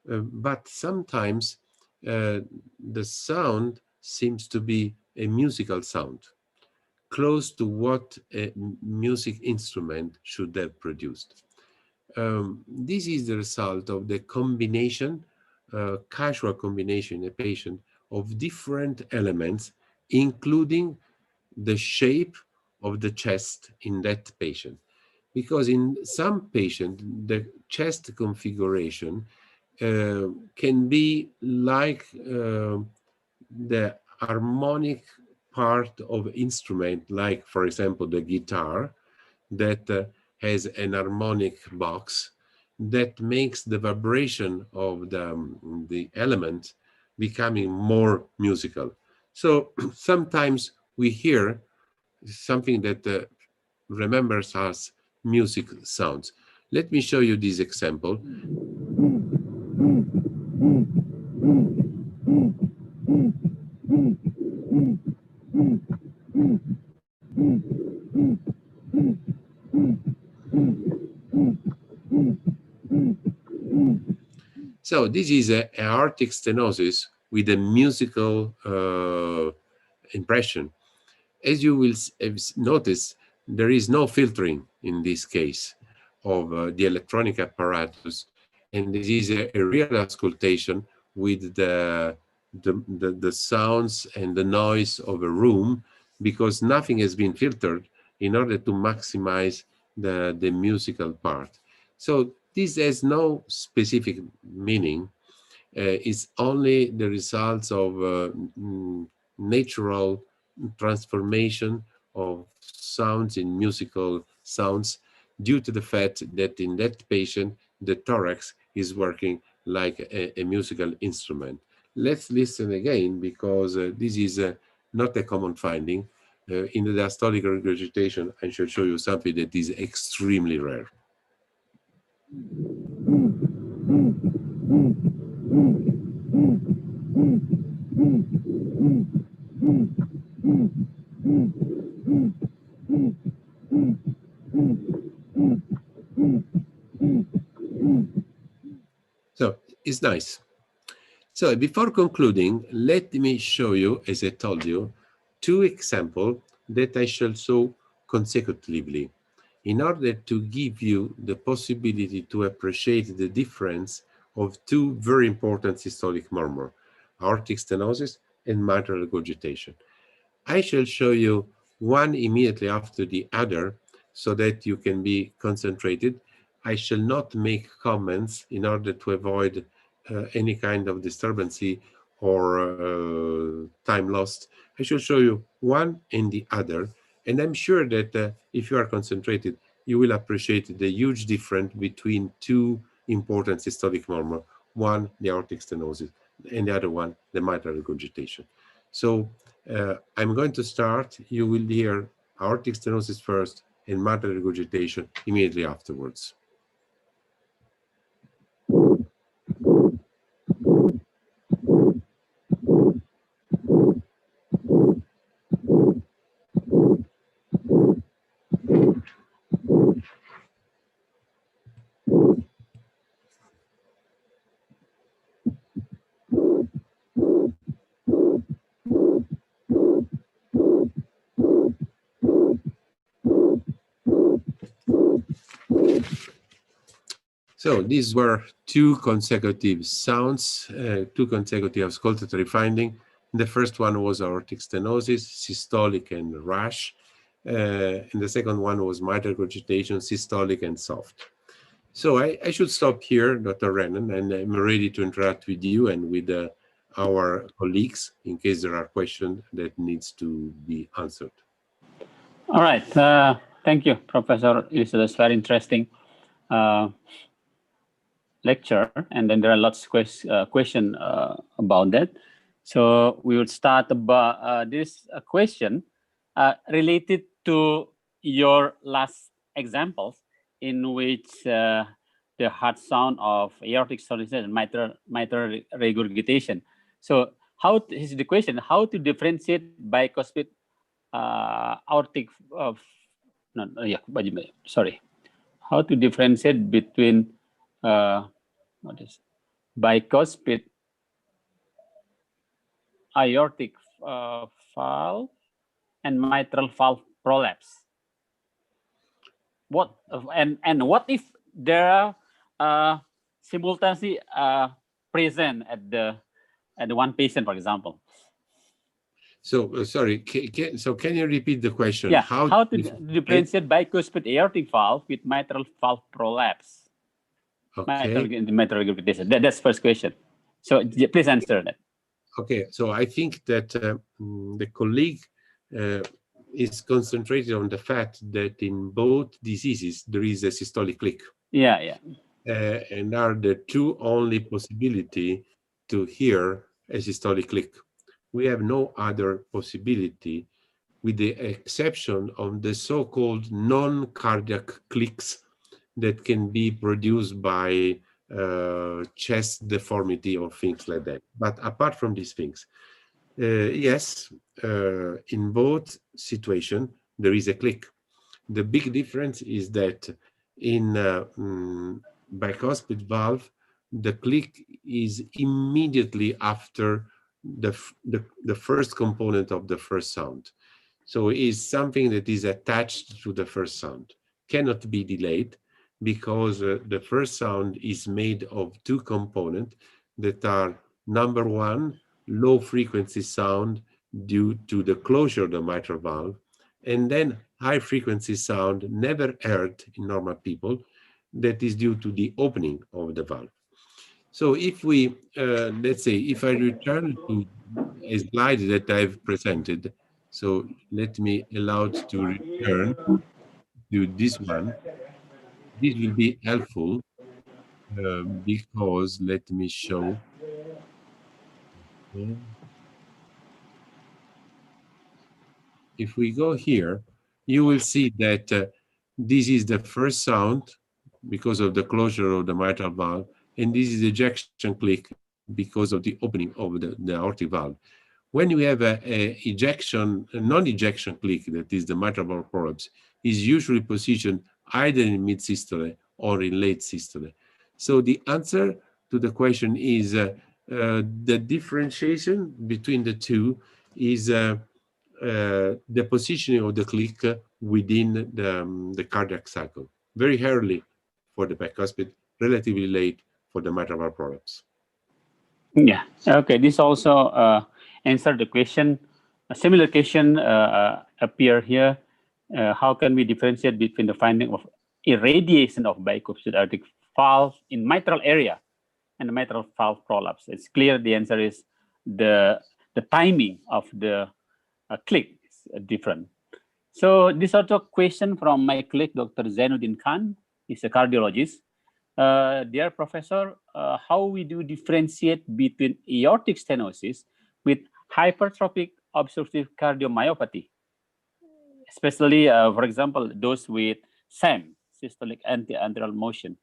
[SPEAKER 3] but sometimes the sound seems to be a musical sound, close to what a music instrument should have produced. This is the result of the combination, casual combination in a patient of different elements, including the shape of the chest in that patient. Because in some patients, the chest configuration can be like the harmonic part of instrument, like, for example, the guitar, that has an harmonic box that makes the vibration of the element becoming more musical. So sometimes we hear something that remembers us music sounds. Let me show you this example. So this is a aortic stenosis with a musical impression. As you will notice, there is no filtering in this case of the electronic apparatus, and this is a real auscultation with the sounds and the noise of a room, because nothing has been filtered in order to maximize the musical part. So this has no specific meaning. It's only the results of natural transformation of sounds in musical sounds due to the fact that in that patient, the thorax is working like a musical instrument. Let's listen again, because this is not a common finding. In the diastolic regurgitation, I shall show you something that is extremely rare. So it's nice. So before concluding, let me show you, as I told you, two examples that I shall show consecutively in order to give you the possibility to appreciate the difference of two very important systolic murmur, aortic stenosis and mitral regurgitation. I shall show you one immediately after the other so that you can be concentrated. I shall not make comments in order to avoid any kind of disturbance or time lost. I shall show you one and the other, and I'm sure that if you are concentrated, you will appreciate the huge difference between two important systolic murmur, one the aortic stenosis and the other one the mitral regurgitation. So I'm going to start. You will hear aortic stenosis first and mitral regurgitation immediately afterwards. So these were two consecutive sounds, two consecutive auscultatory findings. The first one was aortic stenosis, systolic and rash. And the second one was mitral regurgitation, systolic and soft. So I should stop here, Dr. Renan, and I'm ready to interact with you and with our colleagues in case there are questions that needs to be answered.
[SPEAKER 2] All right. Thank you, Professor. It's very interesting lecture, and then there are lots of questions about that. So we would start about this question related to your last examples, in which the heart sound of aortic stenosis and mitral regurgitation. So how is the question? How to differentiate bicuspid aortic? Sorry. How to differentiate between what is bicuspid aortic valve and mitral valve prolapse? What and what if there are simultaneously present at the one patient, for example?
[SPEAKER 3] So sorry, can you repeat the question?
[SPEAKER 2] Yeah, how to differentiate bicuspid aortic valve with mitral valve prolapse?
[SPEAKER 3] Okay.
[SPEAKER 2] Mitral regurgitation. That's the first question. So please answer that.
[SPEAKER 3] Okay, so I think that the colleague is concentrated on the fact that in both diseases there is a systolic click.
[SPEAKER 2] Yeah.
[SPEAKER 3] And are the two only possibility to hear a systolic click. We have no other possibility, with the exception of the so-called non-cardiac clicks that can be produced by chest deformity or things like that. But apart from these things, yes, in both situations, there is a click. The big difference is that in bicuspid valve, the click is immediately after the first component of the first sound. So it is something that is attached to the first sound, cannot be delayed, because the first sound is made of two components that are, number one, low frequency sound due to the closure of the mitral valve, and then high frequency sound never heard in normal people that is due to the opening of the valve. So if we, let's say, if I return to a slide that I've presented, so let me allow it to return to this one. This will be helpful because let me show. Okay. If we go here, you will see that this is the first sound because of the closure of the mitral valve, and this is ejection click because of the opening of the aortic valve. When you have a non-ejection click, that is the mitral valve prolapse, is usually positioned either in mid-systole or in late systole. So the answer to the question is the differentiation between the two is the positioning of the click within the cardiac cycle. Very early for the bicuspid, relatively late for the mitral valve prolapse.
[SPEAKER 2] Yeah. Okay. This also answered the question. A similar question appear here. How can we differentiate between the finding of irradiation of bicuspid aortic valve in mitral area and the mitral valve prolapse? It's clear the answer is the timing of the click is different. So this also question from my colleague, Dr. Zainuddin Khan. He's a cardiologist. Dear professor, how we do differentiate between aortic stenosis with hypertrophic obstructive cardiomyopathy, especially, for example, those with SAM, systolic anti-anterior motion?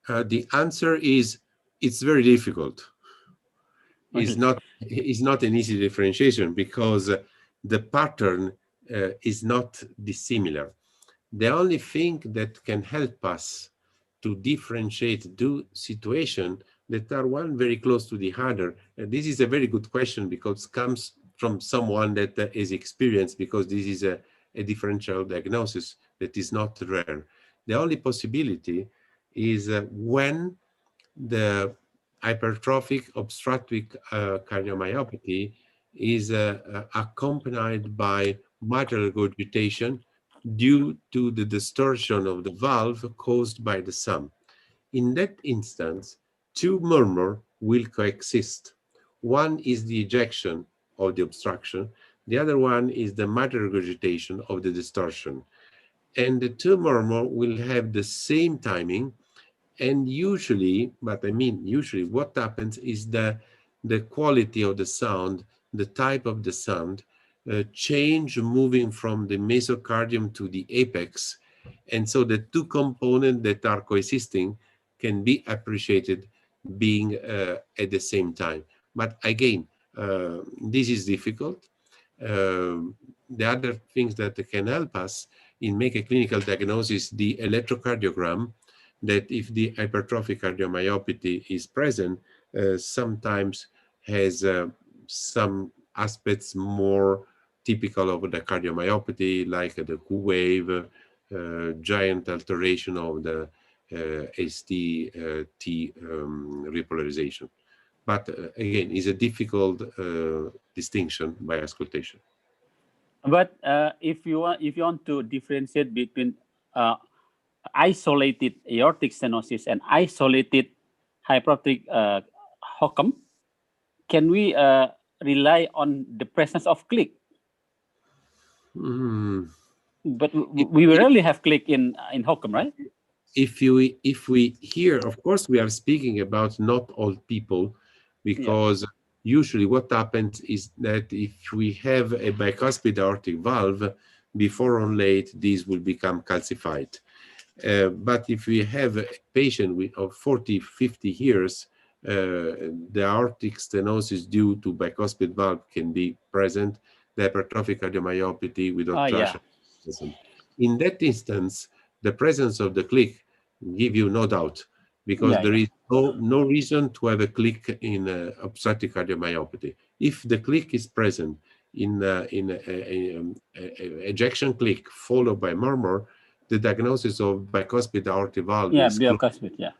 [SPEAKER 3] The answer is it's very difficult. It's not an easy differentiation because the pattern is not dissimilar. The only thing that can help us to differentiate two situations that are one very close to the other, and this is a very good question because it comes from someone that is experienced, because this is a a differential diagnosis that is not rare. The only possibility is when the hypertrophic obstructive cardiomyopathy is accompanied by mitral regurgitation due to the distortion of the valve caused by the sum. In that instance, two murmurs will coexist. One is the ejection of the obstruction, the other one is the mitral regurgitation of the distortion. And the two murmurs will have the same timing, and usually, but I mean usually, what happens is the quality of the sound, the type of the sound, change moving from the mesocardium to the apex. And so the two components that are coexisting can be appreciated being at the same time. But again, this is difficult. The other things that can help us in make a clinical diagnosis, the electrocardiogram, that if the hypertrophic cardiomyopathy is present, sometimes has some aspects more typical of the cardiomyopathy, like the Q wave, giant alteration of the ST-T repolarization. But again, it's a difficult distinction by auscultation.
[SPEAKER 2] But if you want to differentiate between isolated aortic stenosis and isolated hypertrophic HOCM, can we rely on the presence of click? But we rarely have click in HOCM, right?
[SPEAKER 3] If we here, of course, we are speaking about not all people, because usually what happens is that if we have a bicuspid aortic valve, before or late, these will become calcified. But if we have a patient of 40, 50 years, the aortic stenosis due to bicuspid valve can be present, the hypertrophic cardiomyopathy with obstruction. In that instance, the presence of the click give you no doubt, because there is no reason to have a click in obstructive cardiomyopathy. If the click is present in ejection click followed by murmur, the diagnosis of bicuspid aortic valve is
[SPEAKER 2] bicuspid,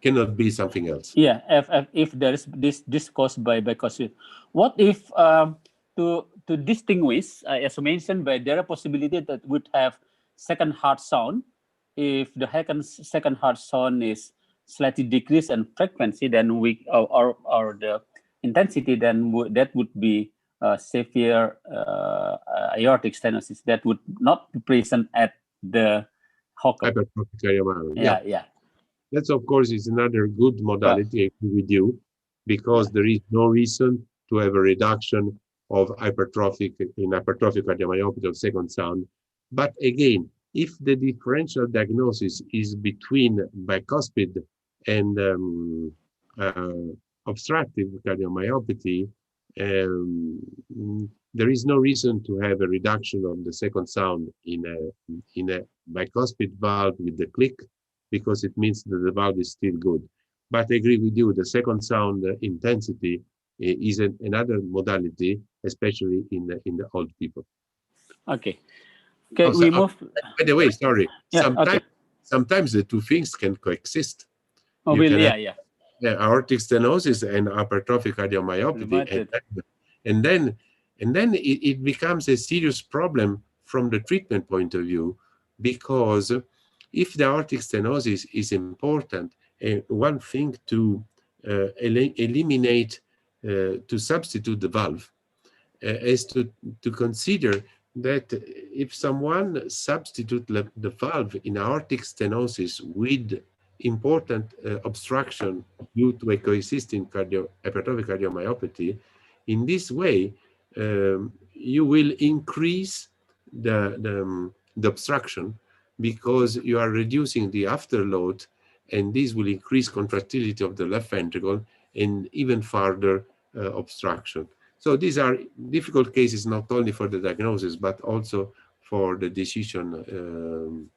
[SPEAKER 3] cannot be something else.
[SPEAKER 2] If there is this caused by bicuspid. What if to distinguish, as mentioned, by there a possibility that would have second heart sound. If the second heart sound is slightly decreased in frequency, then we or the intensity, then that would be severe aortic stenosis that would not be present at the HOCM.
[SPEAKER 3] That's, of course, is another good modality I agree with you, because there is no reason to have a reduction of hypertrophic cardiomyopathy of second sound. But again, if the differential diagnosis is between bicuspid and obstructive cardiomyopathy, there is no reason to have a reduction of the second sound in a bicuspid valve with the click, because it means that the valve is still good. But I agree with you, the second sound intensity is another modality, especially in the old people.
[SPEAKER 2] Okay, we move.
[SPEAKER 3] By the way, sorry. Sometimes the two things can coexist. Aortic stenosis and hypertrophic cardiomyopathy, and then it becomes a serious problem from the treatment point of view, because if the aortic stenosis is important, one thing to eliminate, to substitute the valve, is to consider that if someone substitute the valve in aortic stenosis with important obstruction due to a coexisting hypertrophic cardiomyopathy, in this way, you will increase the obstruction, because you are reducing the afterload, and this will increase contractility of the left ventricle and even further obstruction. So these are difficult cases, not only for the diagnosis, but also for the decision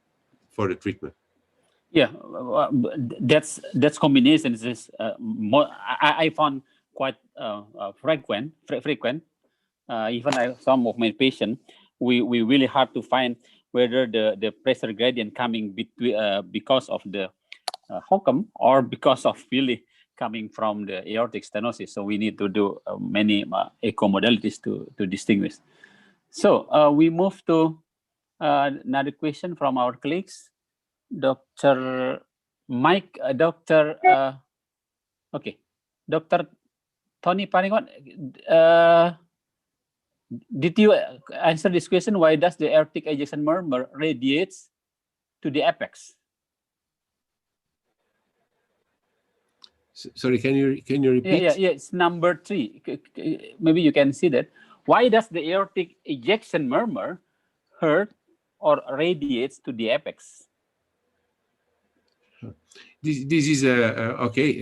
[SPEAKER 3] for the treatment.
[SPEAKER 2] That's combination is more, I found quite frequent. Even some of my patients, we really hard to find whether the pressure gradient coming between because of the HOCM or because of really coming from the aortic stenosis. So we need to do many echo modalities to distinguish. So we move to another question from our colleagues. Dr. Mike, okay, Dr. Tony Panigon, did you answer this question? Why does the aortic ejection murmur radiates to the apex?
[SPEAKER 3] Sorry, can you repeat?
[SPEAKER 2] Yeah. It's number 3. Maybe you can see that. Why does the aortic ejection murmur hurt or radiates to the apex?
[SPEAKER 3] This is okay.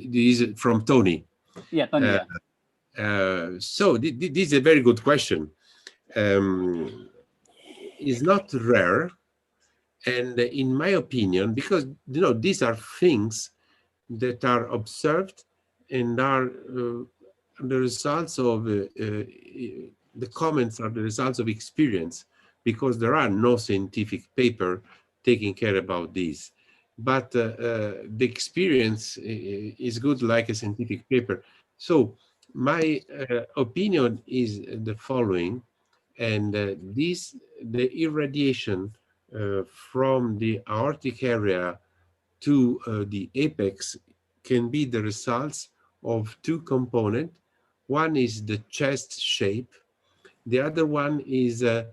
[SPEAKER 3] This is from Tony.
[SPEAKER 2] Yeah, Tony.
[SPEAKER 3] So this is a very good question. It's not rare, and in my opinion, because these are things that are observed and are the results of the comments are the results of experience, because there are no scientific paper taking care about this. But the experience is good like a scientific paper. So my opinion is the following, and the irradiation from the aortic area to the apex can be the results of two components. One is the chest shape. The other one is the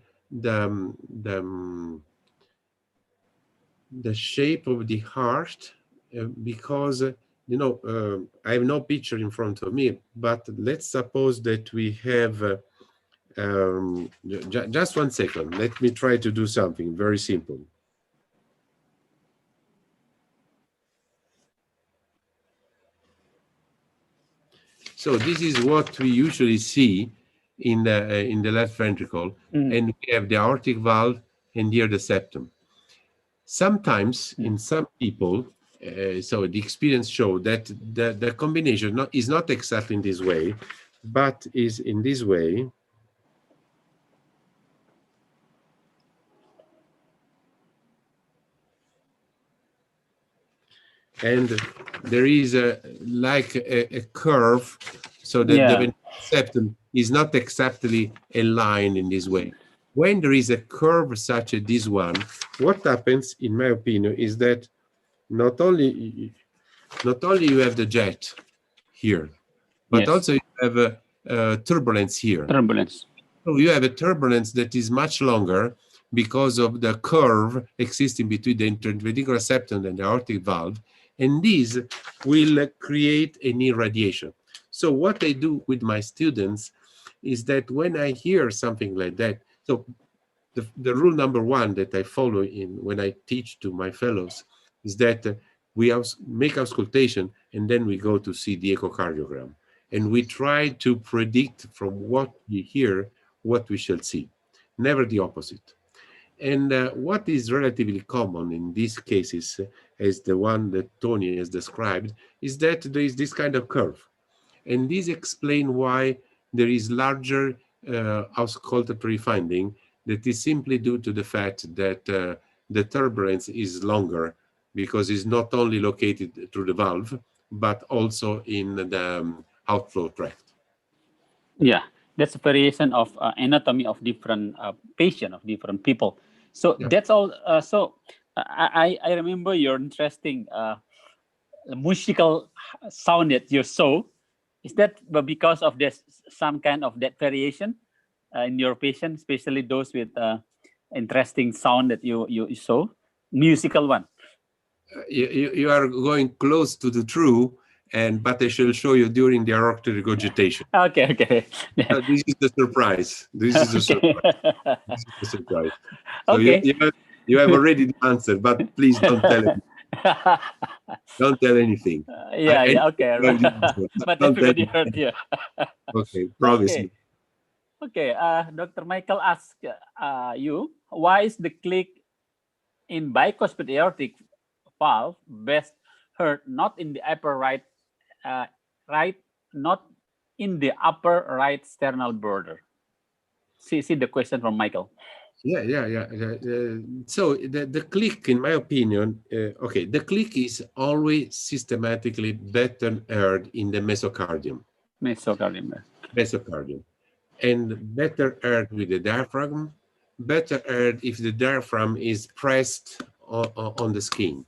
[SPEAKER 3] shape of the heart, because I have no picture in front of me, but let's suppose that we have just 1 second. Let me try to do something very simple. So this is what we usually see in the left ventricle, and we have the aortic valve and here the septum. Sometimes in some people, so the experience show that the combination is not exactly in this way, but is in this way. And there is like a curve, so that the septum is not exactly aligned in this way. When there is a curve such as this one, what happens, in my opinion, is that not only you have the jet here, but also you have a turbulence here. So you have a turbulence that is much longer because of the curve existing between the interventricular septum and the aortic valve, and this will create an irradiation. So what I do with my students is that when I hear something like that, so the rule number 1 that I follow when I teach to my fellows is that we make auscultation and then we go to see the echocardiogram. And we try to predict from what we hear what we shall see, never the opposite. And what is relatively common in these cases, as the one that Tony has described, is that there is this kind of curve. And this explains why there is larger auscultatory finding that is simply due to the fact that the turbulence is longer, because it's not only located through the valve, but also in the outflow tract.
[SPEAKER 2] Yeah, that's a variation of anatomy of different patient, of different people. So that's all. So I remember your interesting musical sound that you saw. Is that because of this some kind of that variation in your patient, especially those with interesting sound that you saw, musical one?
[SPEAKER 3] You are going close to the true, but I shall show you during the aortic regurgitation.
[SPEAKER 2] Okay.
[SPEAKER 3] So this is the surprise. This is the surprise. This is the surprise. So you have already the answer, but please don't tell it. Don't tell anything.
[SPEAKER 2] Okay. But everybody heard you.
[SPEAKER 3] Okay, promise me.
[SPEAKER 2] Okay, Dr. Michael asked you, why is the click in bicuspid aortic valve best heard not in the upper right, not in the upper right sternal border? see the question from Michael.
[SPEAKER 3] Yeah. So the click, in my opinion, okay, the click is always systematically better heard in the mesocardium. Mesocardium. And better heard with the diaphragm, better heard if the diaphragm is pressed on the skin.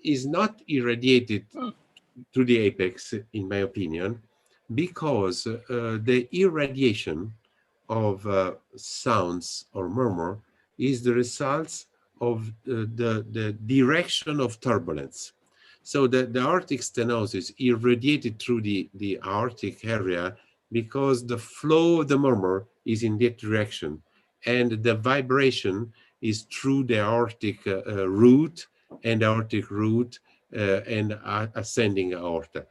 [SPEAKER 3] Is not irradiated to the apex, in my opinion, because the irradiation of sounds or murmur is the results of the direction of turbulence. So the aortic stenosis irradiated through the aortic area because the flow of the murmur is in that direction, and the vibration is through the aortic root and aortic root and ascending aorta.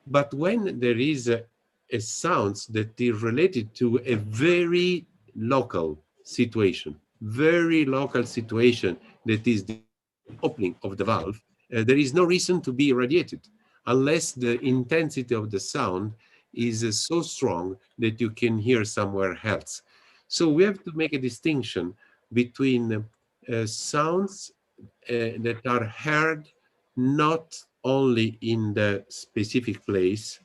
[SPEAKER 3] But when there is a sound that is related to a very local situation that is the opening of the valve, there is no reason to be irradiated unless the intensity of the sound is so strong that you can hear somewhere else. So we have to make a distinction between sounds that are heard not only in the specific place,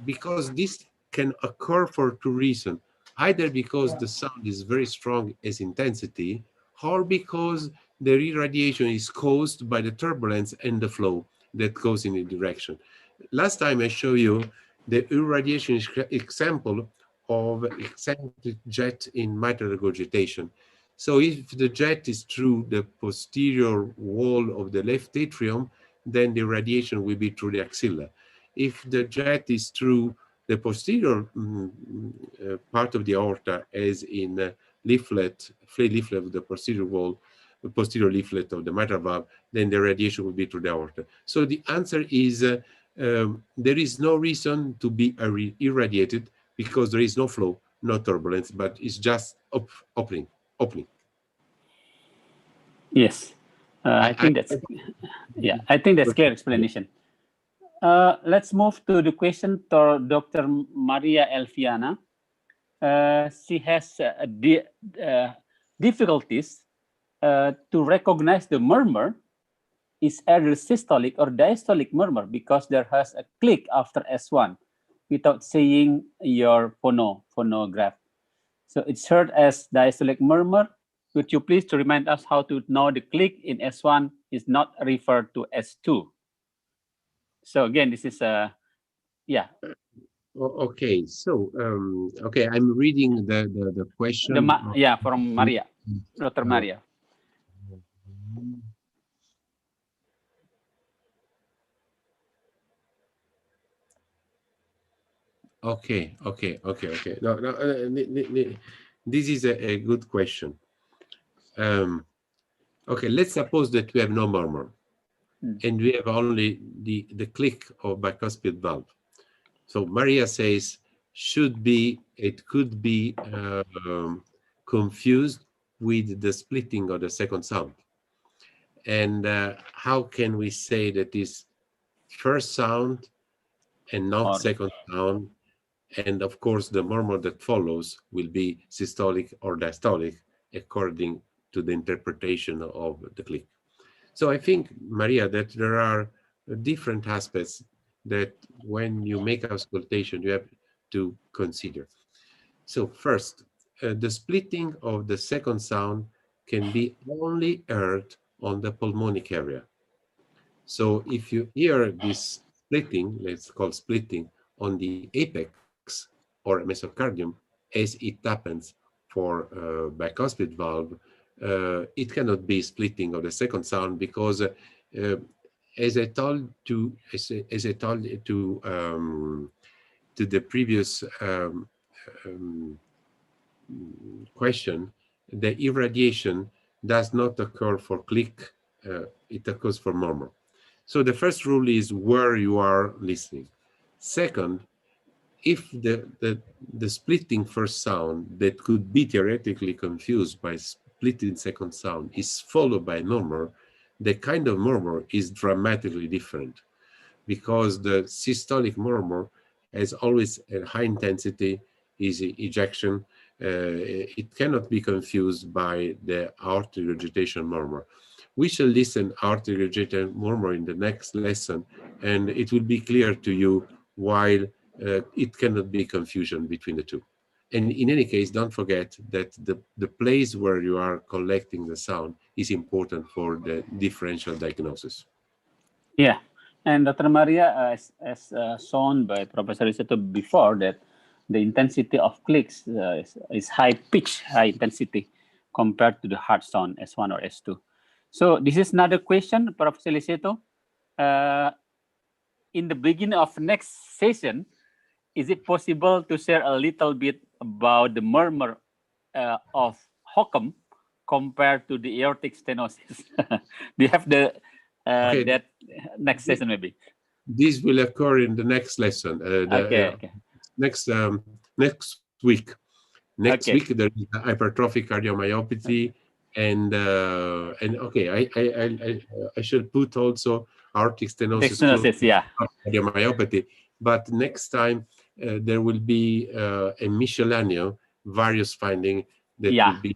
[SPEAKER 3] because this can occur for two reasons, either because the sound is very strong as intensity, or because the irradiation is caused by the turbulence and the flow that goes in a direction. Last time I showed you the irradiation example of eccentric jet in mitral regurgitation. So if the jet is through the posterior wall of the left atrium, then the radiation will be through the axilla. If the jet is through the posterior part of the aorta, as in leaflet, flay leaflet of the posterior wall, the posterior leaflet of the mitral valve, then the radiation will be through the aorta. So the answer is there is no reason to be irradiated because there is no flow, no turbulence, but it's just opening.
[SPEAKER 2] Yes, I think that's clear explanation. Let's move to the question to Dr. Maria Elviana. She has difficulties to recognize the murmur is either systolic or diastolic murmur because there has a click after S1 without seeing your phonograph. So it's heard as diastolic murmur. Would you please to remind us how to know the click in S1 is not referred to S2? So again, this is
[SPEAKER 3] Okay, so okay, I'm reading the question.
[SPEAKER 2] From Maria, Dr. Maria.
[SPEAKER 3] Okay. No, this is a good question. Okay, let's suppose that we have no murmur, and we have only the click of bicuspid valve. So Maria says it could be confused with the splitting of the second sound. And how can we say that is first sound and not second sound? And of course, the murmur that follows will be systolic or diastolic according to the interpretation of the click. So I think, Maria, that there are different aspects that when you make auscultation, you have to consider. So first, the splitting of the second sound can be only heard on the pulmonic area. So if you hear this splitting, let's call splitting, on the apex or mesocardium, as it happens for bicuspid valve, it cannot be splitting of the second sound because, as I told to the previous question, the irradiation does not occur for click; it occurs for murmur. So the first rule is where you are listening. Second, if the splitting first sound that could be theoretically confused by splitting second sound is followed by murmur, the kind of murmur is dramatically different, because the systolic murmur has always a high intensity is ejection. It cannot be confused by the aortic regurgitation murmur. We shall listen aortic regurgitation murmur in the next lesson, and it will be clear to you why it cannot be confusion between the two. And in any case, don't forget that the place where you are collecting the sound is important for the differential diagnosis.
[SPEAKER 2] Yeah, and Dr. Maria, as shown by Professor Riseto before, that the intensity of clicks is high pitch, high intensity compared to the hard sound S1 or S2. So this is another question, Professor Riseto. In the beginning of next session, is it possible to share a little bit about the murmur of Hockham compared to the aortic stenosis? Do you have the
[SPEAKER 3] Okay.
[SPEAKER 2] that next session maybe?
[SPEAKER 3] This will occur in the next lesson.
[SPEAKER 2] Okay.
[SPEAKER 3] Next week. Next
[SPEAKER 2] Okay.
[SPEAKER 3] week there is hypertrophic cardiomyopathy, and okay, I should put also aortic stenosis,
[SPEAKER 2] Yeah.
[SPEAKER 3] cardiomyopathy. But next time there will be a miscellaneous various finding that will be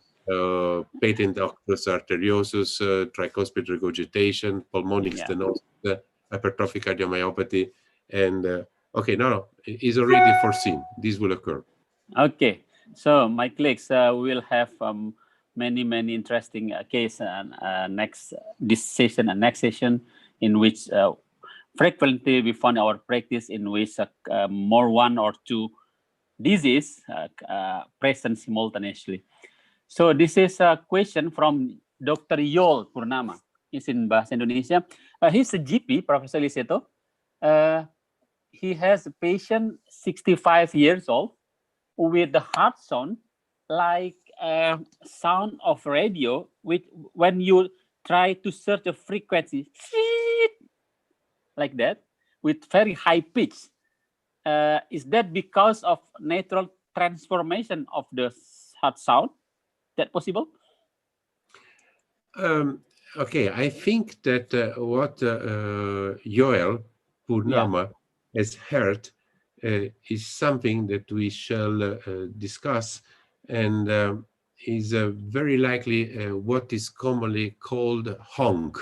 [SPEAKER 3] patent occlusive arteriosus, tricuspid regurgitation, pulmonic stenosis, hypertrophic cardiomyopathy, and okay, no, it's already foreseen. This will occur.
[SPEAKER 2] Okay, so my colleagues will have many interesting case this session and next session, in which frequently we find our practice in which more one or two disease present simultaneously. So this is a question from Dr. Yol Purnama. He's in Bahasa Indonesia. He's a GP, Professor Riseto. He has a patient 65 years old with the heart sound like sound of radio, with when you try to search a frequency like that with very high pitch. Is that because of natural transformation of the heart sound? That possible?
[SPEAKER 3] Okay, I think that what Joel Purnama has heard is something that we shall discuss, and is very likely what is commonly called honk.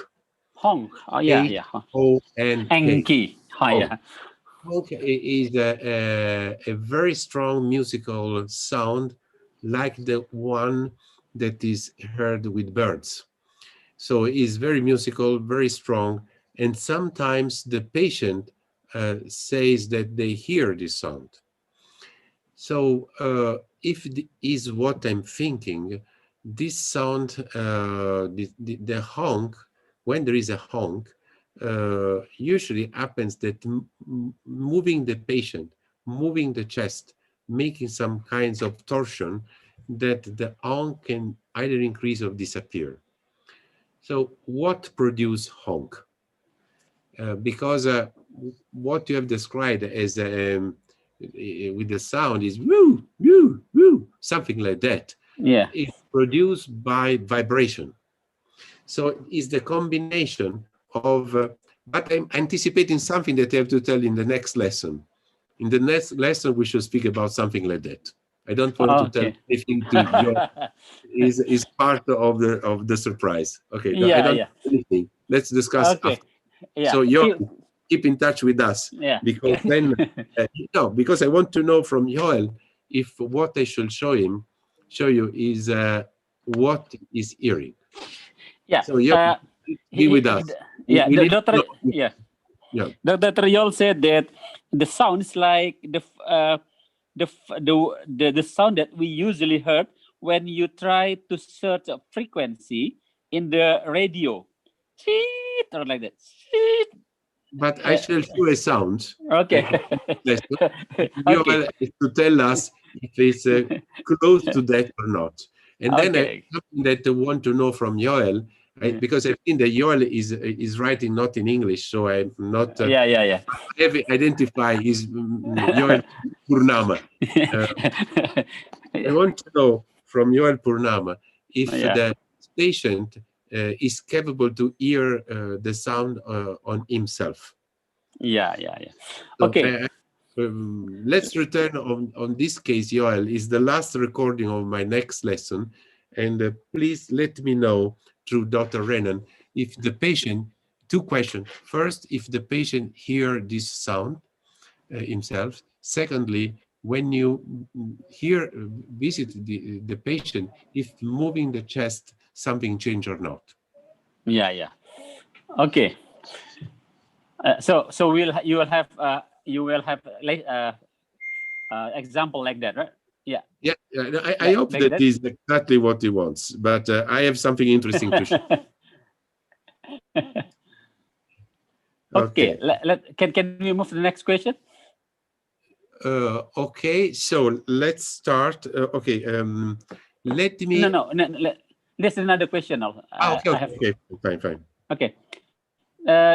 [SPEAKER 2] Honk. Oh, yeah.
[SPEAKER 3] H-O-N-K.
[SPEAKER 2] Yeah.
[SPEAKER 3] Honk is a very strong musical sound, like the one that is heard with birds. So it's very musical, very strong, and sometimes the patient says that they hear this sound. So if is what I'm thinking, this sound, the honk, when there is a honk, usually happens that moving the patient, moving the chest, making some kinds of torsion, that the honk can either increase or disappear. So what produce honk? Because what you have described as with the sound is woo, woo, woo, something like that.
[SPEAKER 2] Yeah.
[SPEAKER 3] It's produced by vibration. So it's the combination of, but I'm anticipating something that I have to tell in the next lesson. In the next lesson, we should speak about something like that. I don't want to tell anything to you. Is part of the surprise. Okay. I don't anything. Let's discuss after.
[SPEAKER 2] Yeah.
[SPEAKER 3] So you keep in touch with us.
[SPEAKER 2] Yeah.
[SPEAKER 3] Because then because I want to know from Joel if what I should show you is what is hearing.
[SPEAKER 2] Yeah.
[SPEAKER 3] So be with us.
[SPEAKER 2] Yeah. Dr. Yol said that the sounds like the sound that we usually heard when you try to search a frequency in the radio, or like that.
[SPEAKER 3] But I shall show a sound.
[SPEAKER 2] Okay.
[SPEAKER 3] Joel is to tell us if it's close to that or not. And then something that I want to know from Joel, because I think that Joel is writing not in English, so I'm not. I have identify his Joel Purnama. I want to know from Joel Purnama if the patient is capable to hear the sound on himself.
[SPEAKER 2] Yeah.
[SPEAKER 3] So
[SPEAKER 2] Okay.
[SPEAKER 3] let's return on this case, Joel. Is the last recording of my next lesson. And please let me know through Dr. Renan if the patient, two questions. First, if the patient hear this sound himself. Secondly, when you visit the patient, if moving the chest, something change or not.
[SPEAKER 2] Yeah. Okay. So you will have example like that, right? Yeah.
[SPEAKER 3] Yeah, I hope
[SPEAKER 2] like
[SPEAKER 3] that is exactly what he wants, but I have something interesting to share.
[SPEAKER 2] Okay. Can we move to the next question?
[SPEAKER 3] Okay, so let's start. Okay, let me.
[SPEAKER 2] No. There's another question.
[SPEAKER 3] Okay, fine.
[SPEAKER 2] Okay.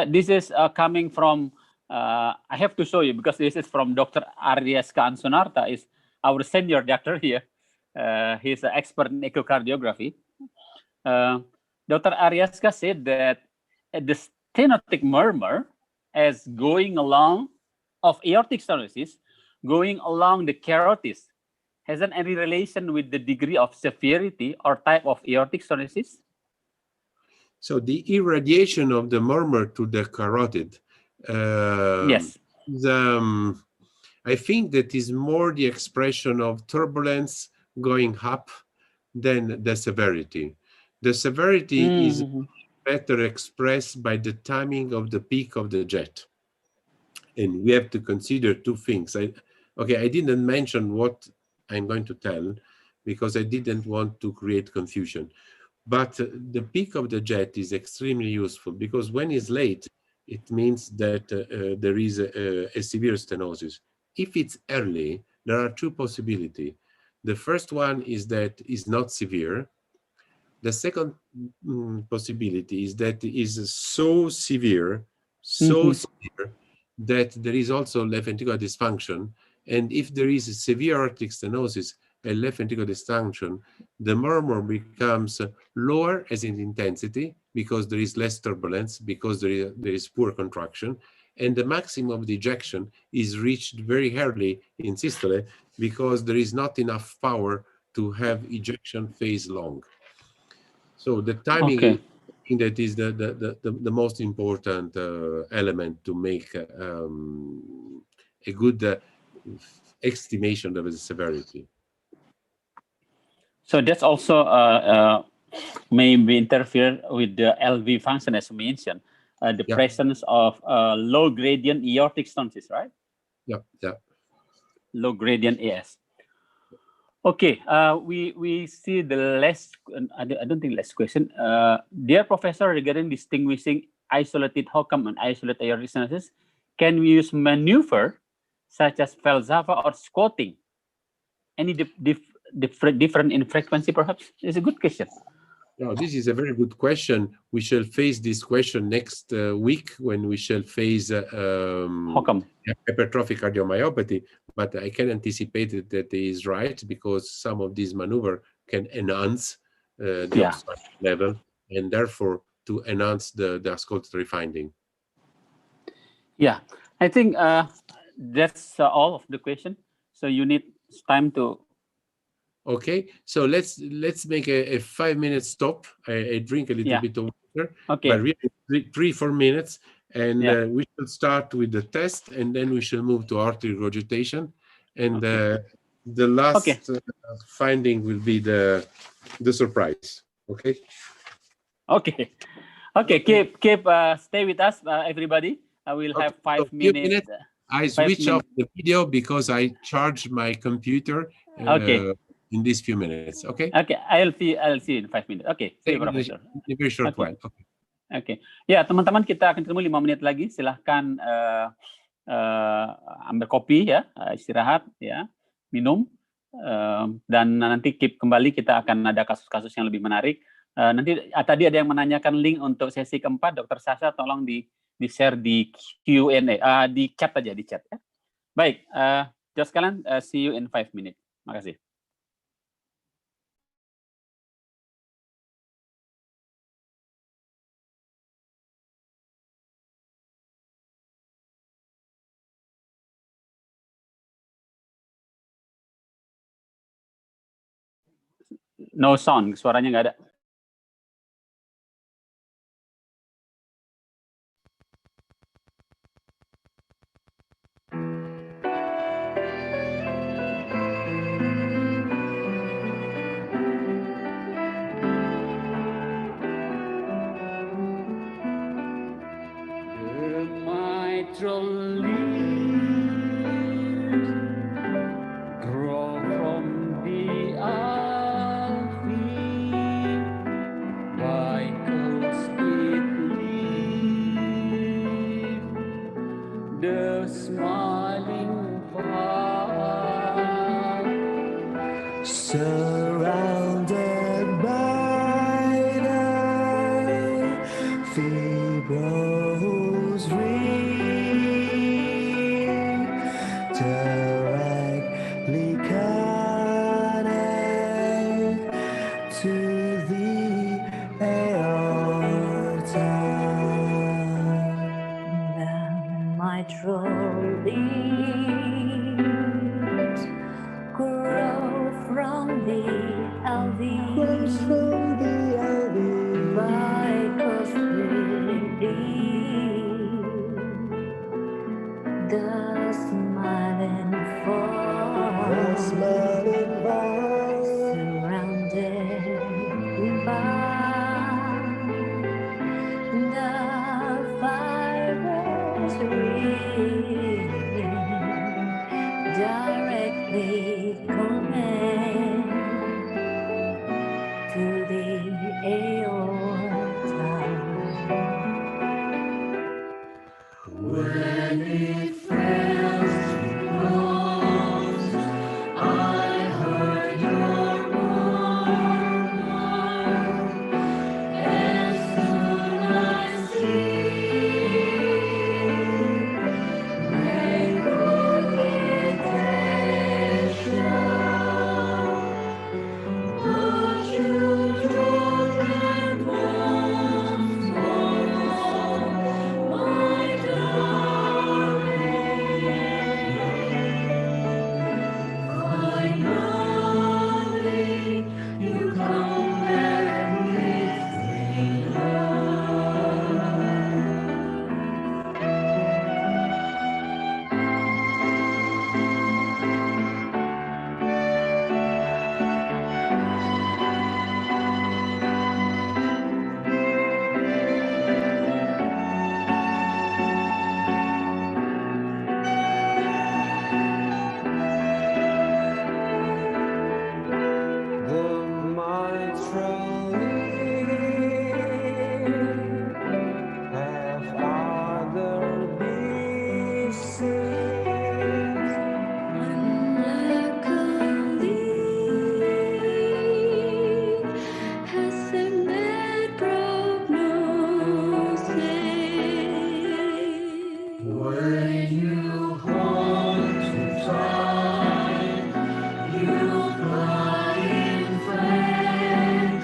[SPEAKER 2] This is coming from. I have to show you because this is from Dr. Aryaska Ansunarta, is our senior doctor here. He's an expert in echocardiography. Dr. Aryaska said that the stenotic murmur as going along of aortic stenosis, going along the carotids, hasn't any relation with the degree of severity or type of aortic stenosis?
[SPEAKER 3] So the irradiation of the murmur to the carotid.
[SPEAKER 2] Yes.
[SPEAKER 3] I think that is more the expression of turbulence going up than the severity. The severity is better expressed by the timing of the peak of the jet. And we have to consider two things. I didn't mention what I'm going to tell because I didn't want to create confusion. But the peak of the jet is extremely useful because when it's late, it means that there is a severe stenosis. If it's early, there are two possibilities. The first one is that it's not severe. The second possibility is that it is so severe that there is also left ventricular dysfunction. And if there is a severe aortic stenosis and left ventricular dysfunction, the murmur becomes lower as in intensity because there is less turbulence, because there is poor contraction, and the maximum of the ejection is reached very early in systole because there is not enough power to have ejection phase long. So the timing is that is the most important element to make a good estimation of the severity.
[SPEAKER 2] So that's also maybe interfere with the LV function as you mentioned, the presence of low gradient aortic stenosis, right?
[SPEAKER 3] Yeah.
[SPEAKER 2] Low gradient AS. Okay, we see the last, I don't think last question. Dear Professor, regarding distinguishing isolated HOCM and isolated aortic stenosis, can we use maneuver such as Valsalva or squatting? Any different in frequency, perhaps? It's a good question.
[SPEAKER 3] No, this is a very good question. We shall face this question next week when we shall face hypertrophic cardiomyopathy. But I can anticipate that he is right because some of these maneuver can enhance the obstruction level and therefore to enhance the auscultatory finding.
[SPEAKER 2] Yeah, I think that's all of the question. So you need time to.
[SPEAKER 3] Okay, so let's make a 5-minute stop. I drink a little bit of water.
[SPEAKER 2] Okay.
[SPEAKER 3] But really 3-4 minutes, and we should start with the test, and then we shall move to artery regurgitation, and the last finding will be the surprise. Okay.
[SPEAKER 2] Okay. Keep stay with us, everybody. I will have 5 minutes.
[SPEAKER 3] I switch off the video because I charge my computer. In these few minutes, okay?
[SPEAKER 2] Okay, I'll see you in 5 minutes. Okay, see you, Professor.
[SPEAKER 3] In a very short while.
[SPEAKER 2] Okay. Ya, teman-teman, kita akan ketemu 5 menit lagi. Silahkan ambil kopi ya, istirahat ya, minum, dan nanti keep kembali. Kita akan ada kasus-kasus yang lebih menarik. Nanti tadi ada yang menanyakan link untuk sesi keempat, Dr. Sasha, tolong di share di Q&A, di chat aja, di chat ya. Baik, just sekalian, see you in 5 minutes. Makasih. No sound, suaranya nggak ada.
[SPEAKER 6] Grow from the alfie, because it leaves the smiling path, surrounded by the fibrous ring, directly connect to the aorta. The mitral leaves grow from the LV, because the smiling form, surrounded by the fibrous ring, directly connect to the aorta. When it first closed, I heard your murmur. As soon as make good intention, but you don't advance my darling. Finally, you come back with the mitral have other disease. Unluckily, has a bad prognosis. When you hold too tight, you fly infected.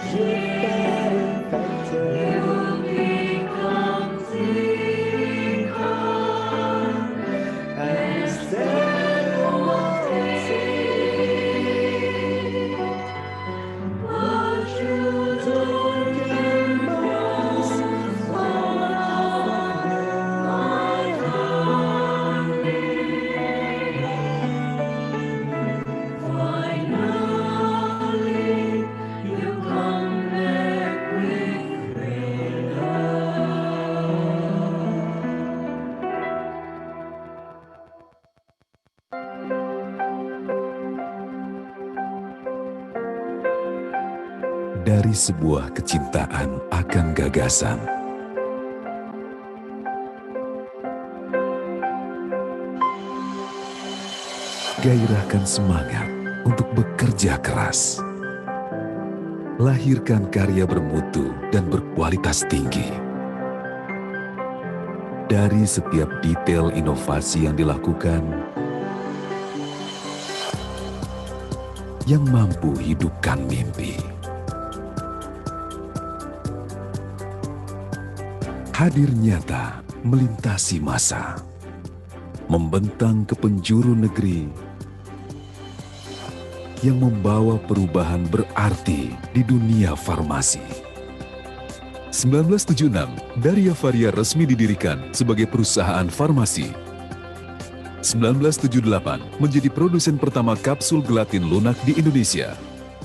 [SPEAKER 6] You become sicker and instead of it. But you don't get most of my darling. Finally, you come back with
[SPEAKER 1] Dari sebuah kecintaan akan gagasan, gairahkan semangat untuk bekerja keras. Lahirkan karya bermutu dan berkualitas tinggi. Dari setiap detail inovasi yang dilakukan, yang mampu hidupkan mimpi. Hadir nyata melintasi masa, membentang ke penjuru negeri, yang membawa perubahan berarti di dunia farmasi. 1976, Daria Varia resmi didirikan sebagai perusahaan farmasi. 1978, menjadi produsen pertama kapsul gelatin lunak di Indonesia.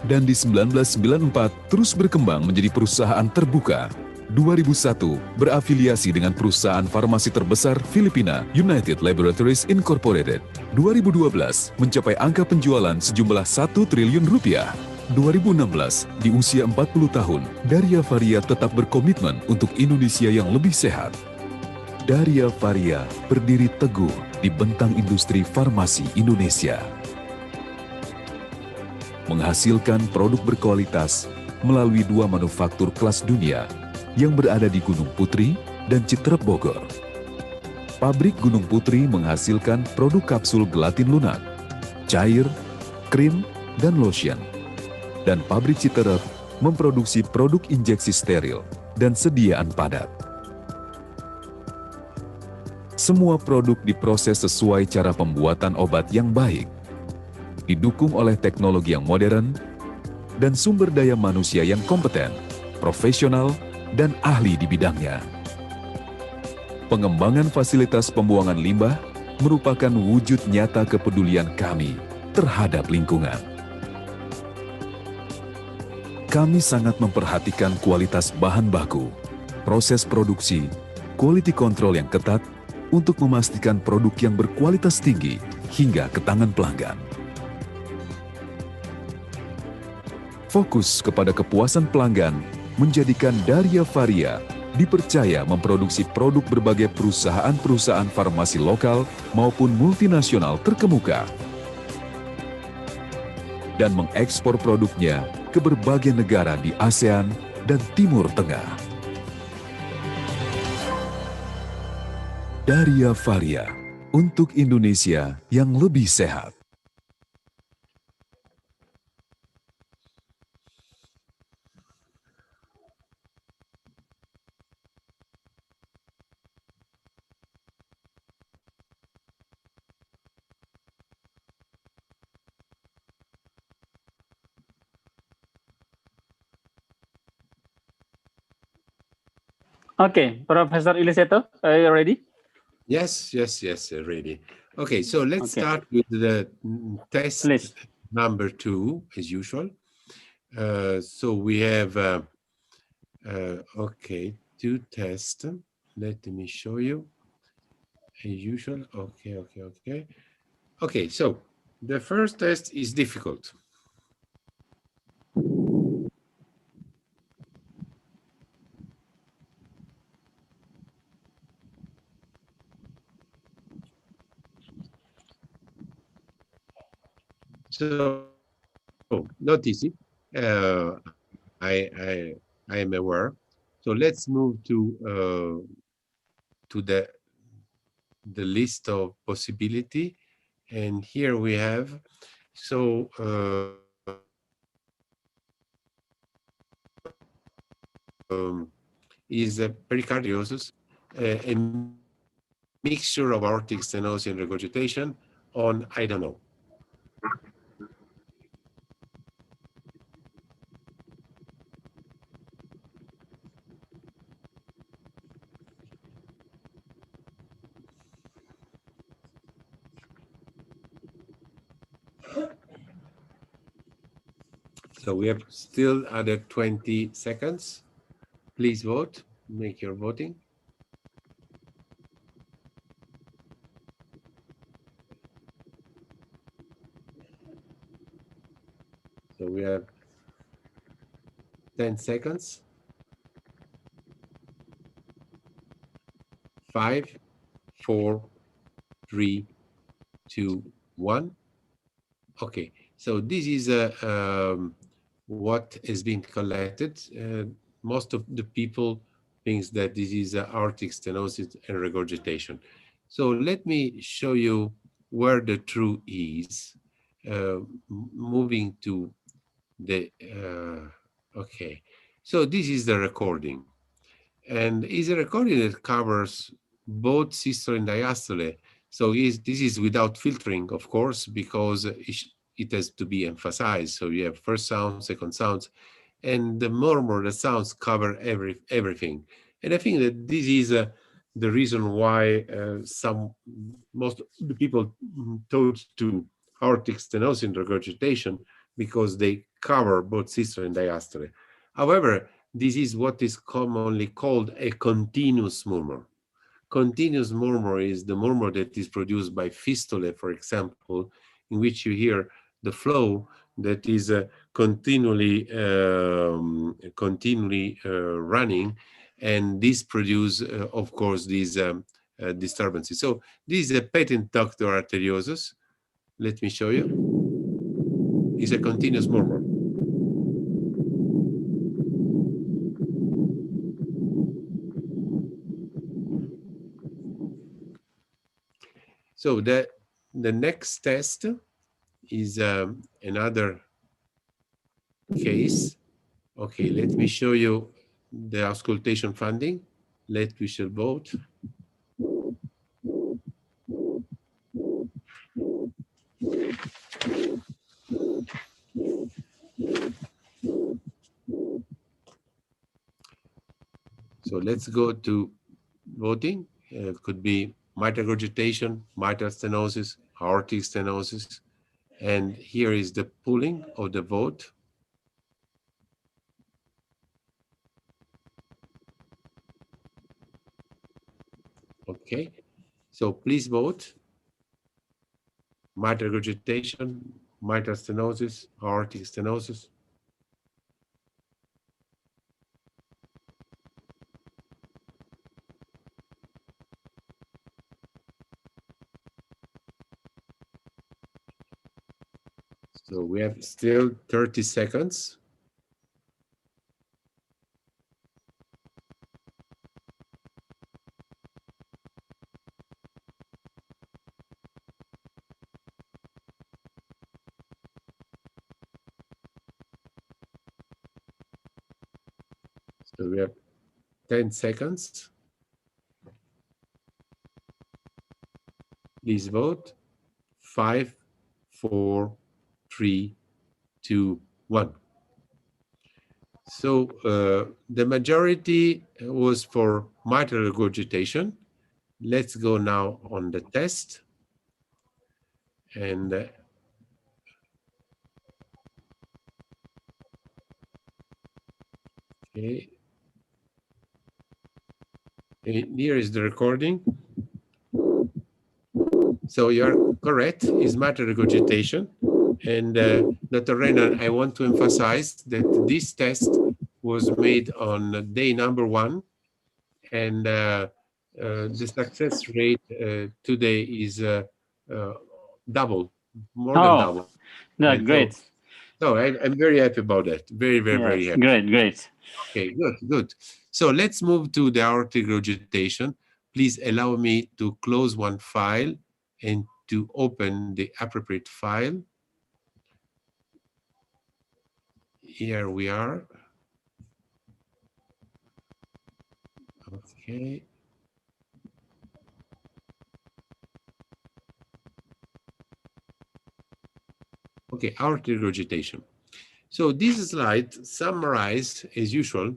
[SPEAKER 1] Dan di 1994, terus berkembang menjadi perusahaan terbuka. 2001, berafiliasi dengan perusahaan farmasi terbesar Filipina, United Laboratories Incorporated. 2012, mencapai angka penjualan sejumlah 1 triliun rupiah. 2016, di usia 40 tahun, Daria Varia tetap berkomitmen untuk Indonesia yang lebih sehat. Daria Varia berdiri teguh di bentang industri farmasi Indonesia. Menghasilkan produk berkualitas melalui 2 manufaktur kelas dunia yang berada di Gunung Putri dan Citerep Bogor. Pabrik Gunung Putri menghasilkan produk kapsul gelatin lunak, cair, krim, dan lotion. Dan pabrik Citerep memproduksi produk injeksi steril dan sediaan padat. Semua produk diproses sesuai cara pembuatan obat yang baik, didukung oleh teknologi yang modern, dan sumber daya manusia yang kompeten, profesional, dan ahli di bidangnya. Pengembangan fasilitas pembuangan limbah merupakan wujud nyata kepedulian kami terhadap lingkungan. Kami sangat memperhatikan kualitas bahan baku, proses produksi, quality control yang ketat untuk memastikan produk yang berkualitas tinggi hingga ke tangan pelanggan. Fokus kepada kepuasan pelanggan menjadikan Daria Varia dipercaya memproduksi produk berbagai perusahaan-perusahaan farmasi lokal maupun multinasional terkemuka dan mengekspor produknya ke berbagai negara di ASEAN dan Timur Tengah. Daria Varia untuk Indonesia yang lebih sehat.
[SPEAKER 2] Okay, Professor Iliseto, are you ready?
[SPEAKER 3] Yes, ready. Okay, so let's start with the test
[SPEAKER 2] Please.
[SPEAKER 3] number 2, as usual. So we have, okay, 2 tests. Let me show you. As usual, okay. Okay, so the first test is difficult. So, not easy. I am aware. So let's move to the list of possibility, and here we have. So is a pericardiosis, a mixture of aortic stenosis and regurgitation on, I don't know. So we have still other 20 seconds. Please vote, make your voting. So we have 10 seconds. 5, 4, 3, 2, 1. Okay, so this is what has been collected. Most of the people thinks that this is aortic stenosis and regurgitation. So let me show you where the truth is. Moving to the, okay. So this is the recording. And it's a recording that covers both systole and diastole. So this is without filtering, of course, because it has to be emphasized. So you have first sound, second sounds, and the murmur, the sounds cover everything. And I think that this is the reason why most of the people taught to aortic stenosis and regurgitation, because they cover both systole and diastole. However, this is what is commonly called a continuous murmur. Continuous murmur is the murmur that is produced by fistole, for example, in which you hear the flow that is continually running, and this produce, of course, these disturbances. So this is a patent ductal arteriosus. Let me show you. It's a continuous murmur. So the next test is another case. Okay, let me show you the auscultation funding. We shall vote. So let's go to voting. It could be mitral regurgitation, mitral stenosis, aortic stenosis. And here is the polling of the vote. Okay, so please vote. Mitral regurgitation, mitral stenosis, aortic stenosis. So we have still 30 seconds. So we have 10 seconds. Please vote. 5, 4, 3, 2, 1. So the majority was for mitral regurgitation. Let's go now on the test. And okay. And here is the recording. So you're correct, is mitral regurgitation. And Dr. Renner, I want to emphasize that this test was made on day number 1, and the success rate today is double, more than double.
[SPEAKER 2] No, great.
[SPEAKER 3] So I'm very happy about that. Very, very, very happy.
[SPEAKER 2] Great.
[SPEAKER 3] Okay, good. So let's move to the aortic regurgitation. Please allow me to close one file and to open the appropriate file. Here we are. Okay. Okay, aortic regurgitation. So this slide summarized, as usual,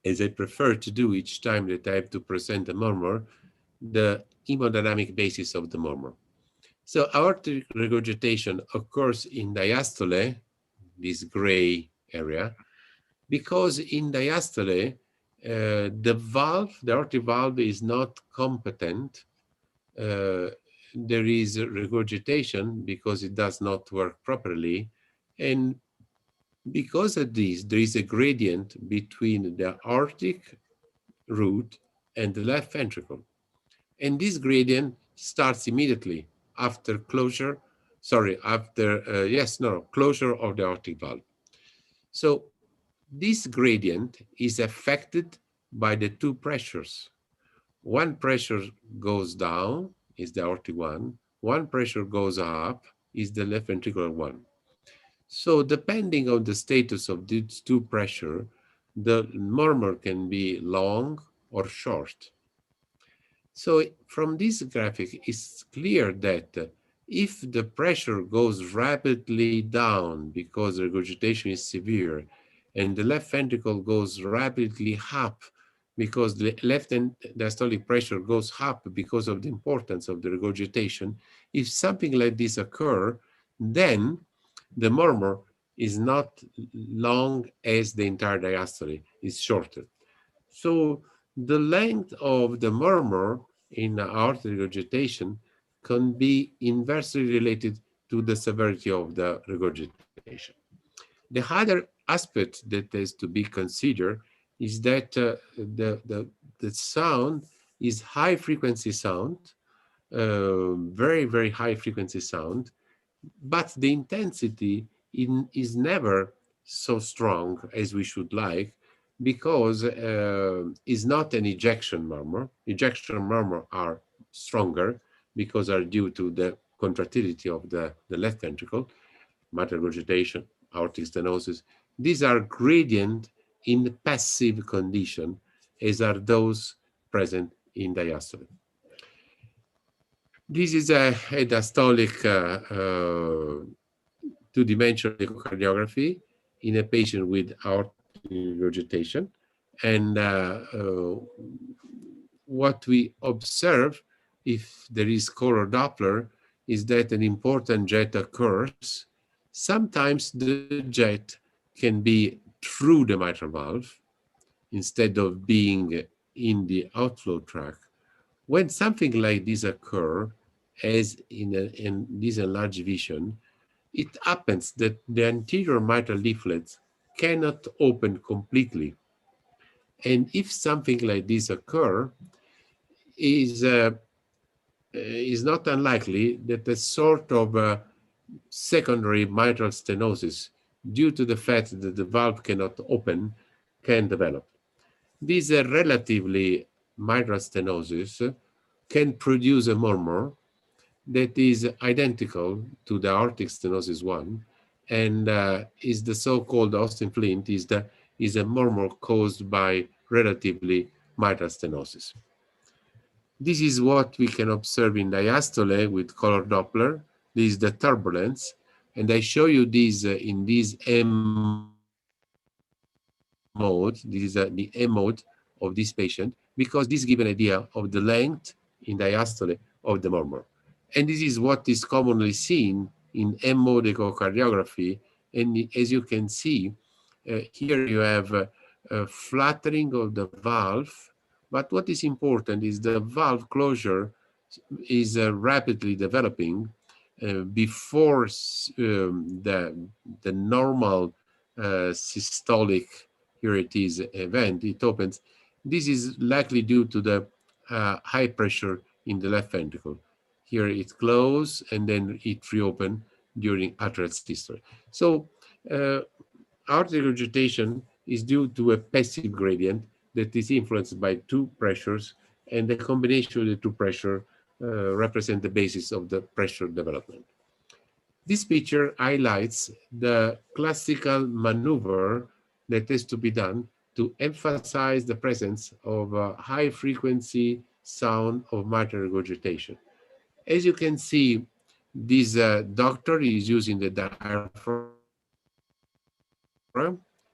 [SPEAKER 3] as I prefer to do each time that I have to present a murmur, the hemodynamic basis of the murmur. So aortic regurgitation occurs in diastole, this gray area, because in diastole, the aortic valve is not competent. There is regurgitation because it does not work properly. And because of this, there is a gradient between the aortic root and the left ventricle. And this gradient starts immediately after closure, closure of the aortic valve. So this gradient is affected by the two pressures. One pressure goes down, is the aortic one pressure goes up, is the left ventricular one. So depending on the status of these two pressure, the murmur can be long or short. So from this graphic, it's clear that If the pressure goes rapidly down because regurgitation is severe, and the left ventricle goes rapidly up because the left diastolic pressure goes up because of the importance of the regurgitation, if something like this occur, then the murmur is not long as the entire diastole, is shorter. So the length of the murmur in aortic regurgitation can be inversely related to the severity of the regurgitation. The other aspect that is to be considered is that the sound is high frequency sound, very, very high frequency sound, but the intensity is never so strong as we should like, because it's not an ejection murmur. Ejection murmur are stronger because are due to the contractility of the left ventricle, mitral regurgitation, aortic stenosis. These are gradient in passive condition, as are those present in diastole. This is a diastolic two-dimensional echocardiography in a patient with aortic regurgitation. And what we observe, if there is color Doppler, is that an important jet occurs. Sometimes the jet can be through the mitral valve instead of being in the outflow tract. When something like this occurs, as in this enlarged vision, it happens that the anterior mitral leaflets cannot open completely. And if something like this occurs, is not unlikely that a sort of secondary mitral stenosis, due to the fact that the valve cannot open, can develop. This relatively mitral stenosis can produce a murmur that is identical to the aortic stenosis one, and is the so-called Austin Flint, is a murmur caused by relatively mitral stenosis. This is what we can observe in diastole with color Doppler. This is the turbulence, and I show you this in this M mode. This is the M mode of this patient, because this gives an idea of the length in diastole of the murmur. And this is what is commonly seen in M mode echocardiography. And as you can see, here you have a flattering of the valve. But what is important is the valve closure is rapidly developing before the normal systolic, here it is, event, it opens. This is likely due to the high pressure in the left ventricle. Here it closed and then it reopened during atrial systole. So aortic regurgitation is due to a passive gradient that is influenced by two pressures, and the combination of the two pressures represent the basis of the pressure development. This picture highlights the classical maneuver that has to be done to emphasize the presence of a high frequency sound of mitral regurgitation. As you can see, this doctor is using the diaphragm,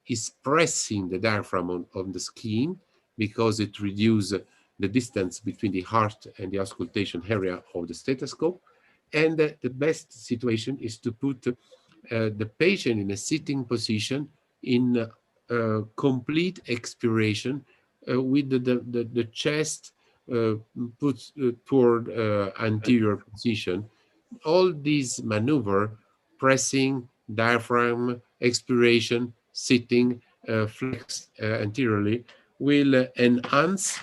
[SPEAKER 3] is pressing the diaphragm on the skin because it reduces the distance between the heart and the auscultation area of the stethoscope. And the best situation is to put the patient in a sitting position in complete expiration with the chest put toward anterior position. All these maneuver, pressing, diaphragm, expiration, sitting, flex anteriorly, will enhance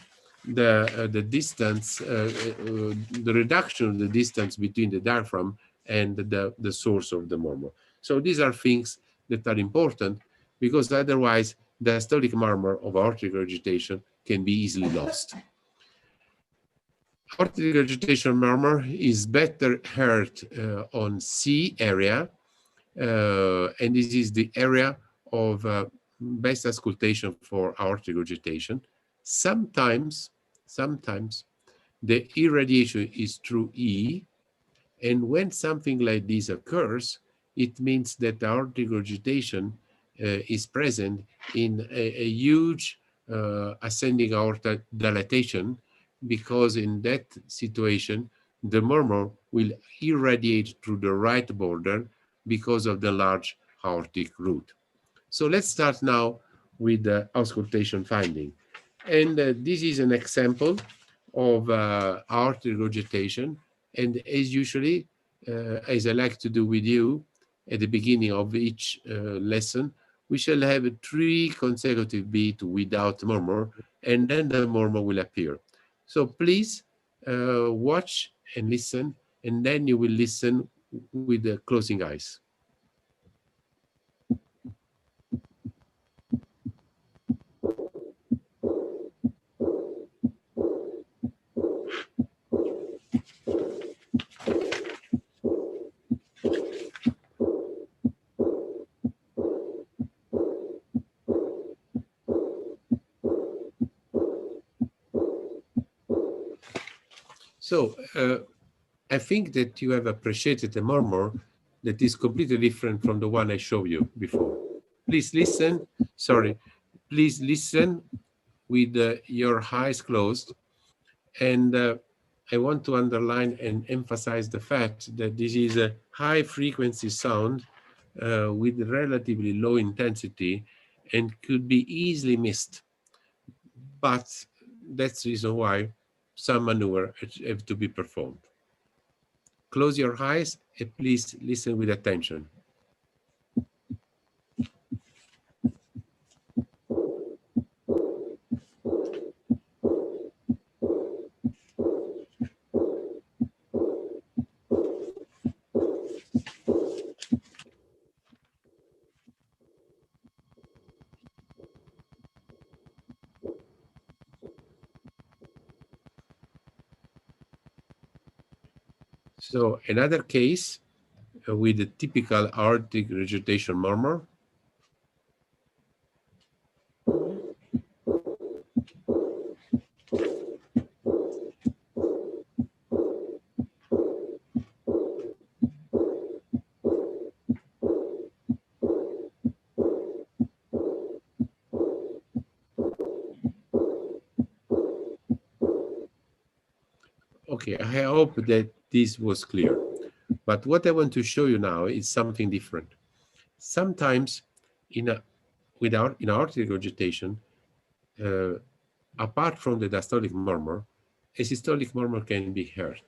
[SPEAKER 3] the distance, the reduction of the distance between the diaphragm and the source of the murmur. So these are things that are important, because otherwise the diastolic murmur of aortic regurgitation can be easily lost. Aortic regurgitation murmur is better heard on C area, and this is the area of best auscultation for aortic regurgitation. Sometimes the irradiation is through E, And when something like this occurs, it means that the aortic regurgitation is present in a huge ascending aorta dilatation, because in that situation, the murmur will irradiate through the right border because of the large aortic root. So let's start now with the auscultation finding. And this is an example of aortic regurgitation. And as usually, as I like to do with you at the beginning of each lesson, we shall have 3 consecutive beats without murmur, and then the murmur will appear. So please watch and listen, and then you will listen with the closing eyes. So I think that you have appreciated a murmur that is completely different from the one I showed you before. Please listen, sorry, please listen with your eyes closed. And I want to underline and emphasize the fact that this is a high frequency sound with relatively low intensity and could be easily missed. But that's the reason why some maneuver have to be performed. Close your eyes and please listen with attention. So another case with the typical aortic regurgitation murmur. Okay, I hope that this was clear. But what I want to show you now is something different. Sometimes in aortic regurgitation, apart from the diastolic murmur, a systolic murmur can be heard.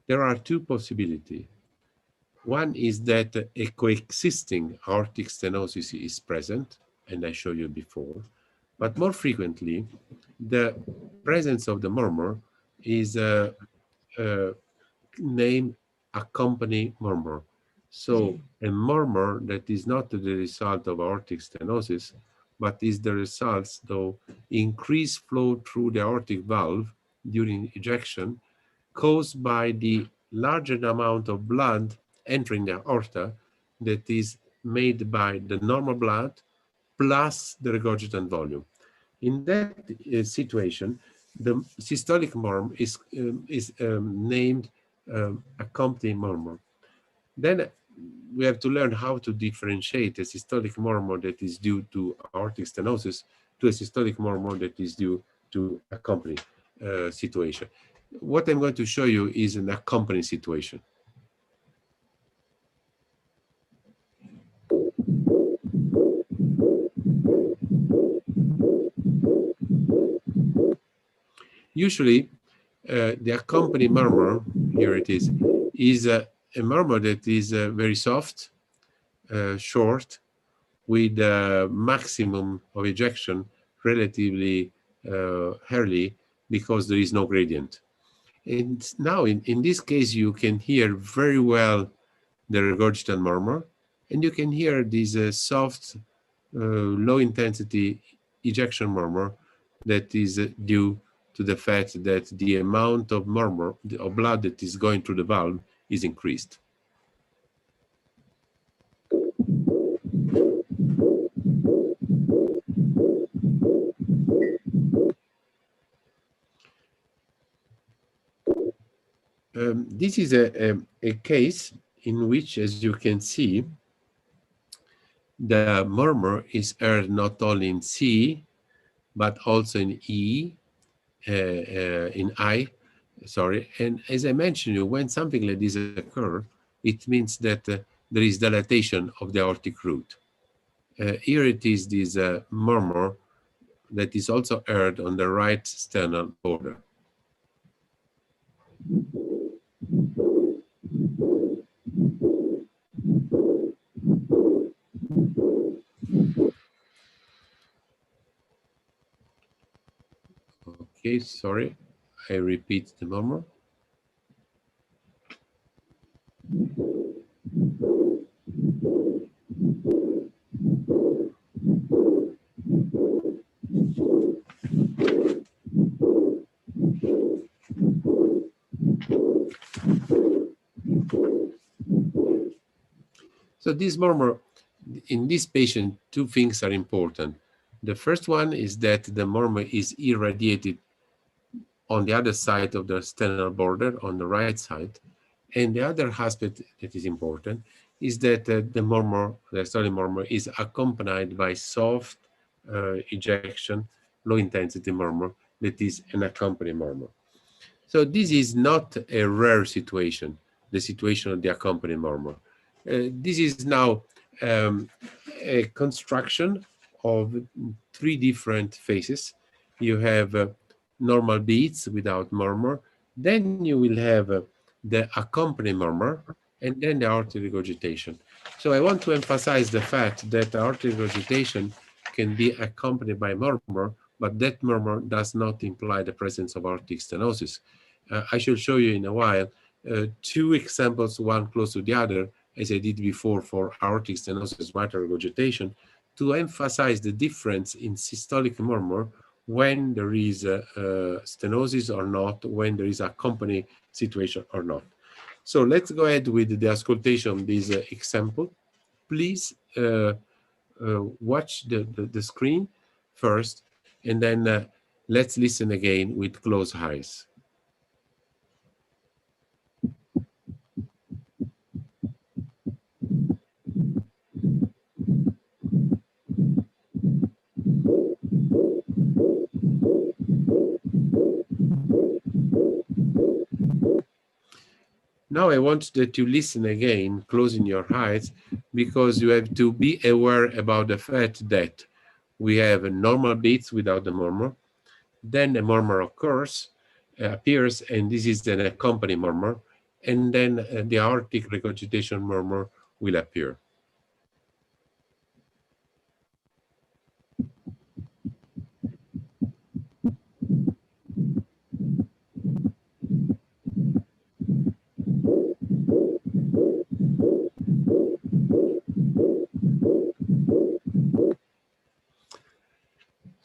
[SPEAKER 3] There are 2 possibilities. One is that a coexisting aortic stenosis is present, and I showed you before, but more frequently, the presence of the murmur is named accompanying murmur. So a murmur that is not the result of aortic stenosis, but is the result of increased flow through the aortic valve during ejection caused by the larger amount of blood entering the aorta that is made by the normal blood plus the regurgitant volume. In that situation, the systolic murmur is named accompanying murmur. Then we have to learn how to differentiate a systolic murmur that is due to aortic stenosis to a systolic murmur that is due to accompanying situation. What I'm going to show you is an accompanying situation. Usually, the accompanying murmur, here it is a murmur that is very soft, short, with a maximum of ejection relatively early because there is no gradient. And now, in this case, you can hear very well the regurgitant murmur, and you can hear this soft, low intensity ejection murmur that is due to the fact that the amount of murmur, of blood that is going through the valve is increased. This is a case in which, as you can see, the murmur is heard not only in C, but also in E, in I, sorry. And as I mentioned, when something like this occurs, it means that there is dilatation of the aortic root. Here it is this murmur that is also heard on the right sternal border. Okay, sorry, I repeat the murmur. So this murmur, in this patient, two things are important. The first one is that the murmur is irradiated on the other side of the sternal border, on the right side. And the other aspect that is important is that the murmur, the sterling murmur, is accompanied by soft ejection, low intensity murmur, that is an accompanied murmur. So this is not a rare situation, the situation of the accompanied murmur. This is now a construction of three different phases. You have normal beats without murmur, then you will have the accompanied murmur, and then the aortic regurgitation. So I want to emphasize the fact that aortic regurgitation can be accompanied by murmur, but that murmur does not imply the presence of aortic stenosis. I shall show you in a while two examples, one close to the other, as I did before for aortic stenosis mitral regurgitation, to emphasize the difference in systolic murmur when there is stenosis or not, when there is accompanied situation or not. So let's go ahead with the auscultation, this example. Please watch the screen first, and then let's listen again with closed eyes. Now I want that you listen again, closing your eyes, because you have to be aware about the fact that we have normal beats without the murmur, then a murmur appears, and this is an accompanied murmur, and then the aortic regurgitation murmur will appear.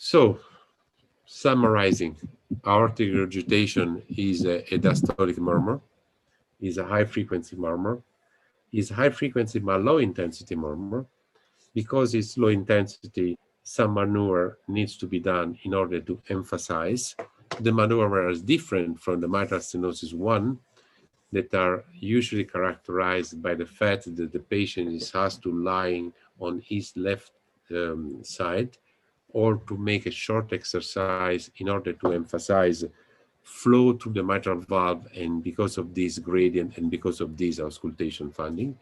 [SPEAKER 3] So, summarizing, aortic regurgitation is a diastolic murmur, is a high-frequency murmur, is high-frequency but low-intensity murmur. Because it's low intensity, some maneuver needs to be done in order to emphasize. The maneuver is different from the mitral stenosis 1, that are usually characterized by the fact that the patient is asked to lying on his left side, or to make a short exercise in order to emphasize flow through the mitral valve, and because of this gradient and because of this auscultation finding.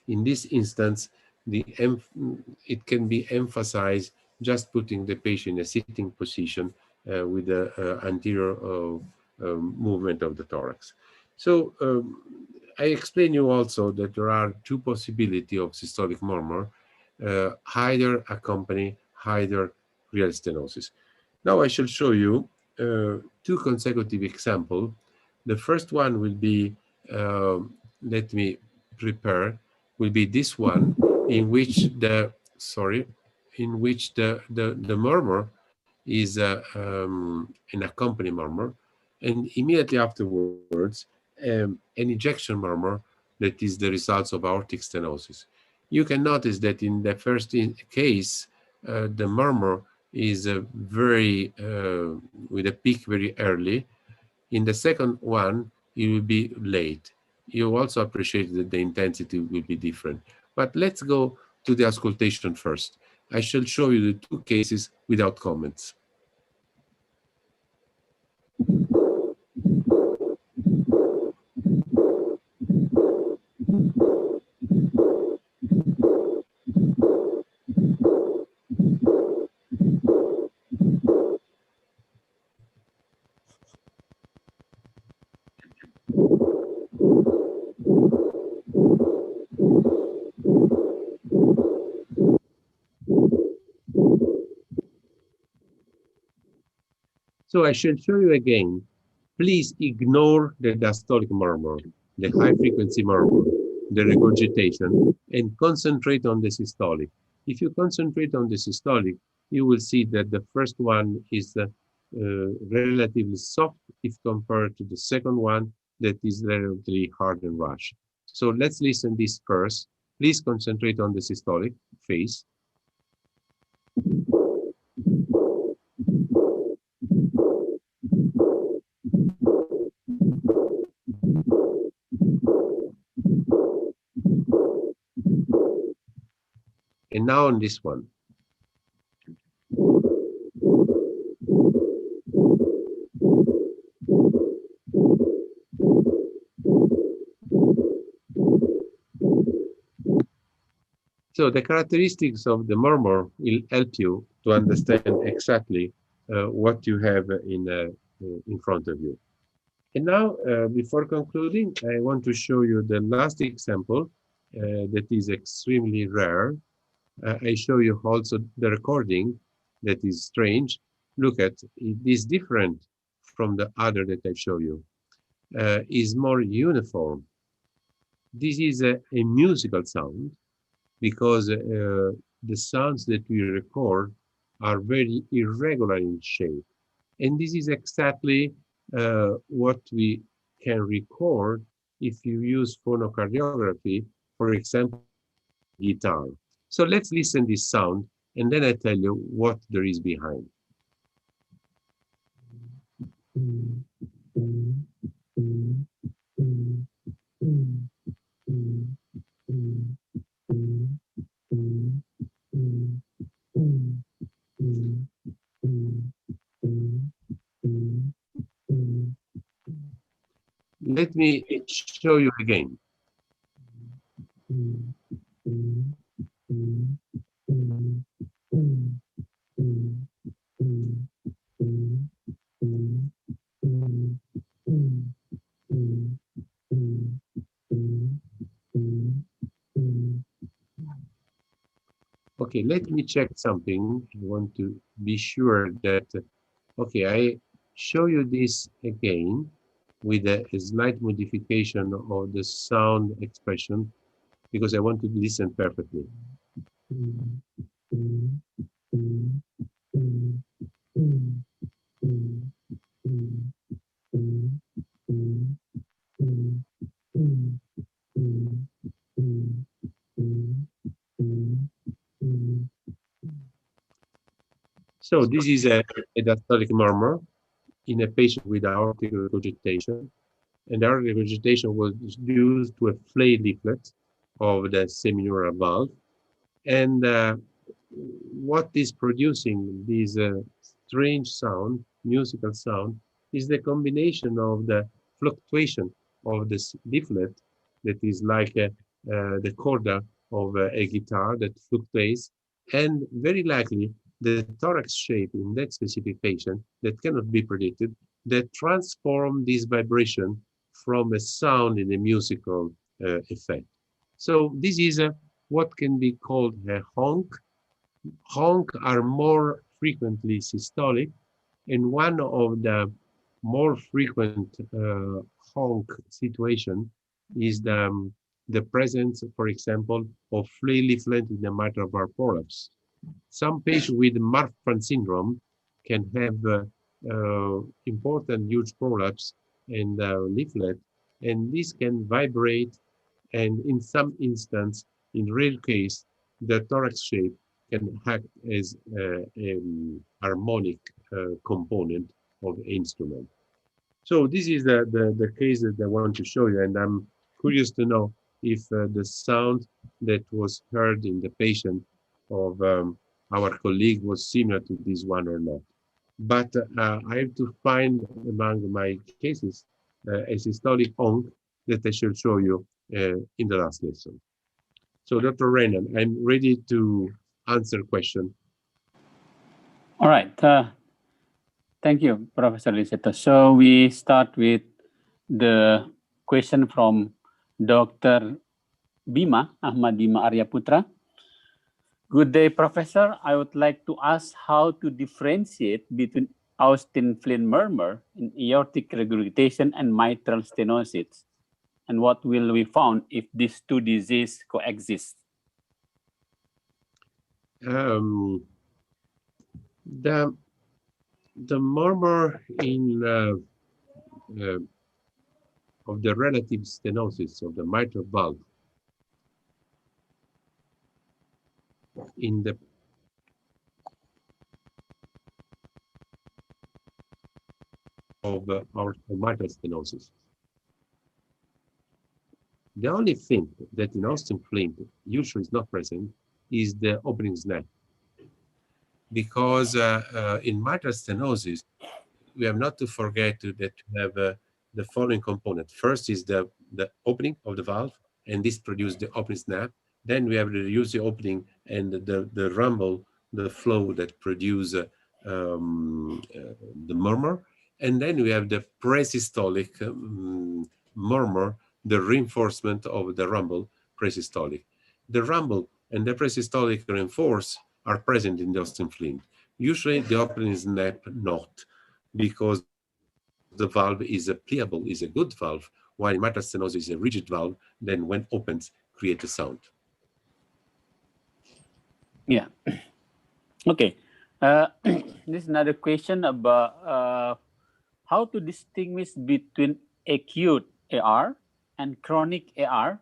[SPEAKER 3] In this instance, it can be emphasized just putting the patient in a sitting position with the anterior movement of the thorax. So I explain you also that there are two possibilities of systolic murmur, either accompanied, either real stenosis. Now I shall show you two consecutive examples. The first one will be, let me prepare, will be this one, in which the murmur is an accompanied murmur, and immediately afterwards an ejection murmur that is the results of aortic stenosis. You can notice that in the first case, the murmur is with a peak very early. In the second one, it will be late. You also appreciate that the intensity will be different. But let's go to the auscultation first. I shall show you the two cases without comments. So I shall show you again. Please ignore the diastolic murmur, the high frequency murmur, the regurgitation, and concentrate on the systolic. If you concentrate on the systolic, you will see that the first one is relatively soft if compared to the second one that is relatively hard and rush. So let's listen this first. Please concentrate on the systolic phase. And now on this one. So the characteristics of the murmur will help you to understand exactly what you have in front of you. And now, before concluding, I want to show you the last example that is extremely rare. I show you also the recording that is strange. Look at it is different from the other that I show you. Is more uniform. This is a musical sound because the sounds that we record are very irregular in shape. And this is exactly what we can record if you use phonocardiography, for example, guitar. So let's listen this sound, and then I tell you what there is behind. Let me show you again. Okay, let me check something. I want to be sure that, okay, I show you this again with a slight modification of the sound expression because I want to listen perfectly. So this is a diastolic murmur in a patient with aortic regurgitation. And the aortic regurgitation was due to a flayed leaflet of the semineural valve. And what is producing this strange sound, musical sound, is the combination of the fluctuation of this leaflet that is like the corda of a guitar that fluctuates, and very likely the thorax shape in that specific patient that cannot be predicted, that transform this vibration from a sound in a musical effect. So this is what can be called a honk. Honk are more frequently systolic, and one of the more frequent honk situation is the presence, for example, of flay leaflet in the mitral valve prolapse. Some patients with Marfan syndrome can have important huge prolapse in the leaflet, and this can vibrate, and in some instance, in rare case, the thorax shape can act as an harmonic component of the instrument. So this is the case that I want to show you, and I'm curious to know if the sound that was heard in the patient of our colleague was similar to this one or not. But I have to find among my cases a systolic onc that I shall show you in the last lesson. So Dr. Renan, I'm ready to answer question.
[SPEAKER 2] All right. Thank you, Professor Liseto. So we start with the question from Dr. Bima, Ahmad Bima Arya Putra. Good day, Professor. I would like to ask how to differentiate between Austin-Flynn murmur in aortic regurgitation and mitral stenosis, and what will we found if these two diseases coexist?
[SPEAKER 3] The murmur in of the relative stenosis of the mitral valve in the of our mitral stenosis. The only thing that in Austin Flint usually is not present is the opening snap, because in mitral stenosis we have not to forget that we have the following component. First is the opening of the valve, and this produces the opening snap. Then we have to reduce the opening and the rumble, the flow that produce the murmur. And then we have the presystolic murmur, the reinforcement of the rumble presystolic. The rumble and the presystolic reinforce are present in the Austin Flint. Usually the opening snap not, because the valve is a pliable, is a good valve, while mitral stenosis is a rigid valve, then when opens, create a sound.
[SPEAKER 2] Yeah. Okay. This is another question about how to distinguish between acute AR and chronic AR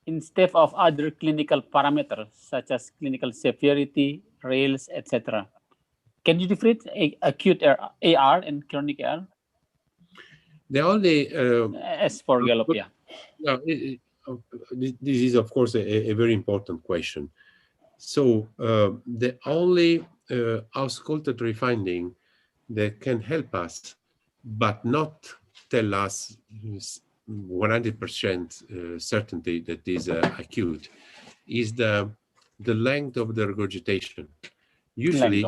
[SPEAKER 2] instead of other clinical parameters such as clinical severity, rails, etc. Can you differentiate acute AR and chronic AR?
[SPEAKER 3] The only
[SPEAKER 2] As for Gallup, yeah.
[SPEAKER 3] This is of course a very important question. So the only auscultatory finding that can help us, but not tell us 100% certainty that is acute, is the length of the regurgitation. Usually,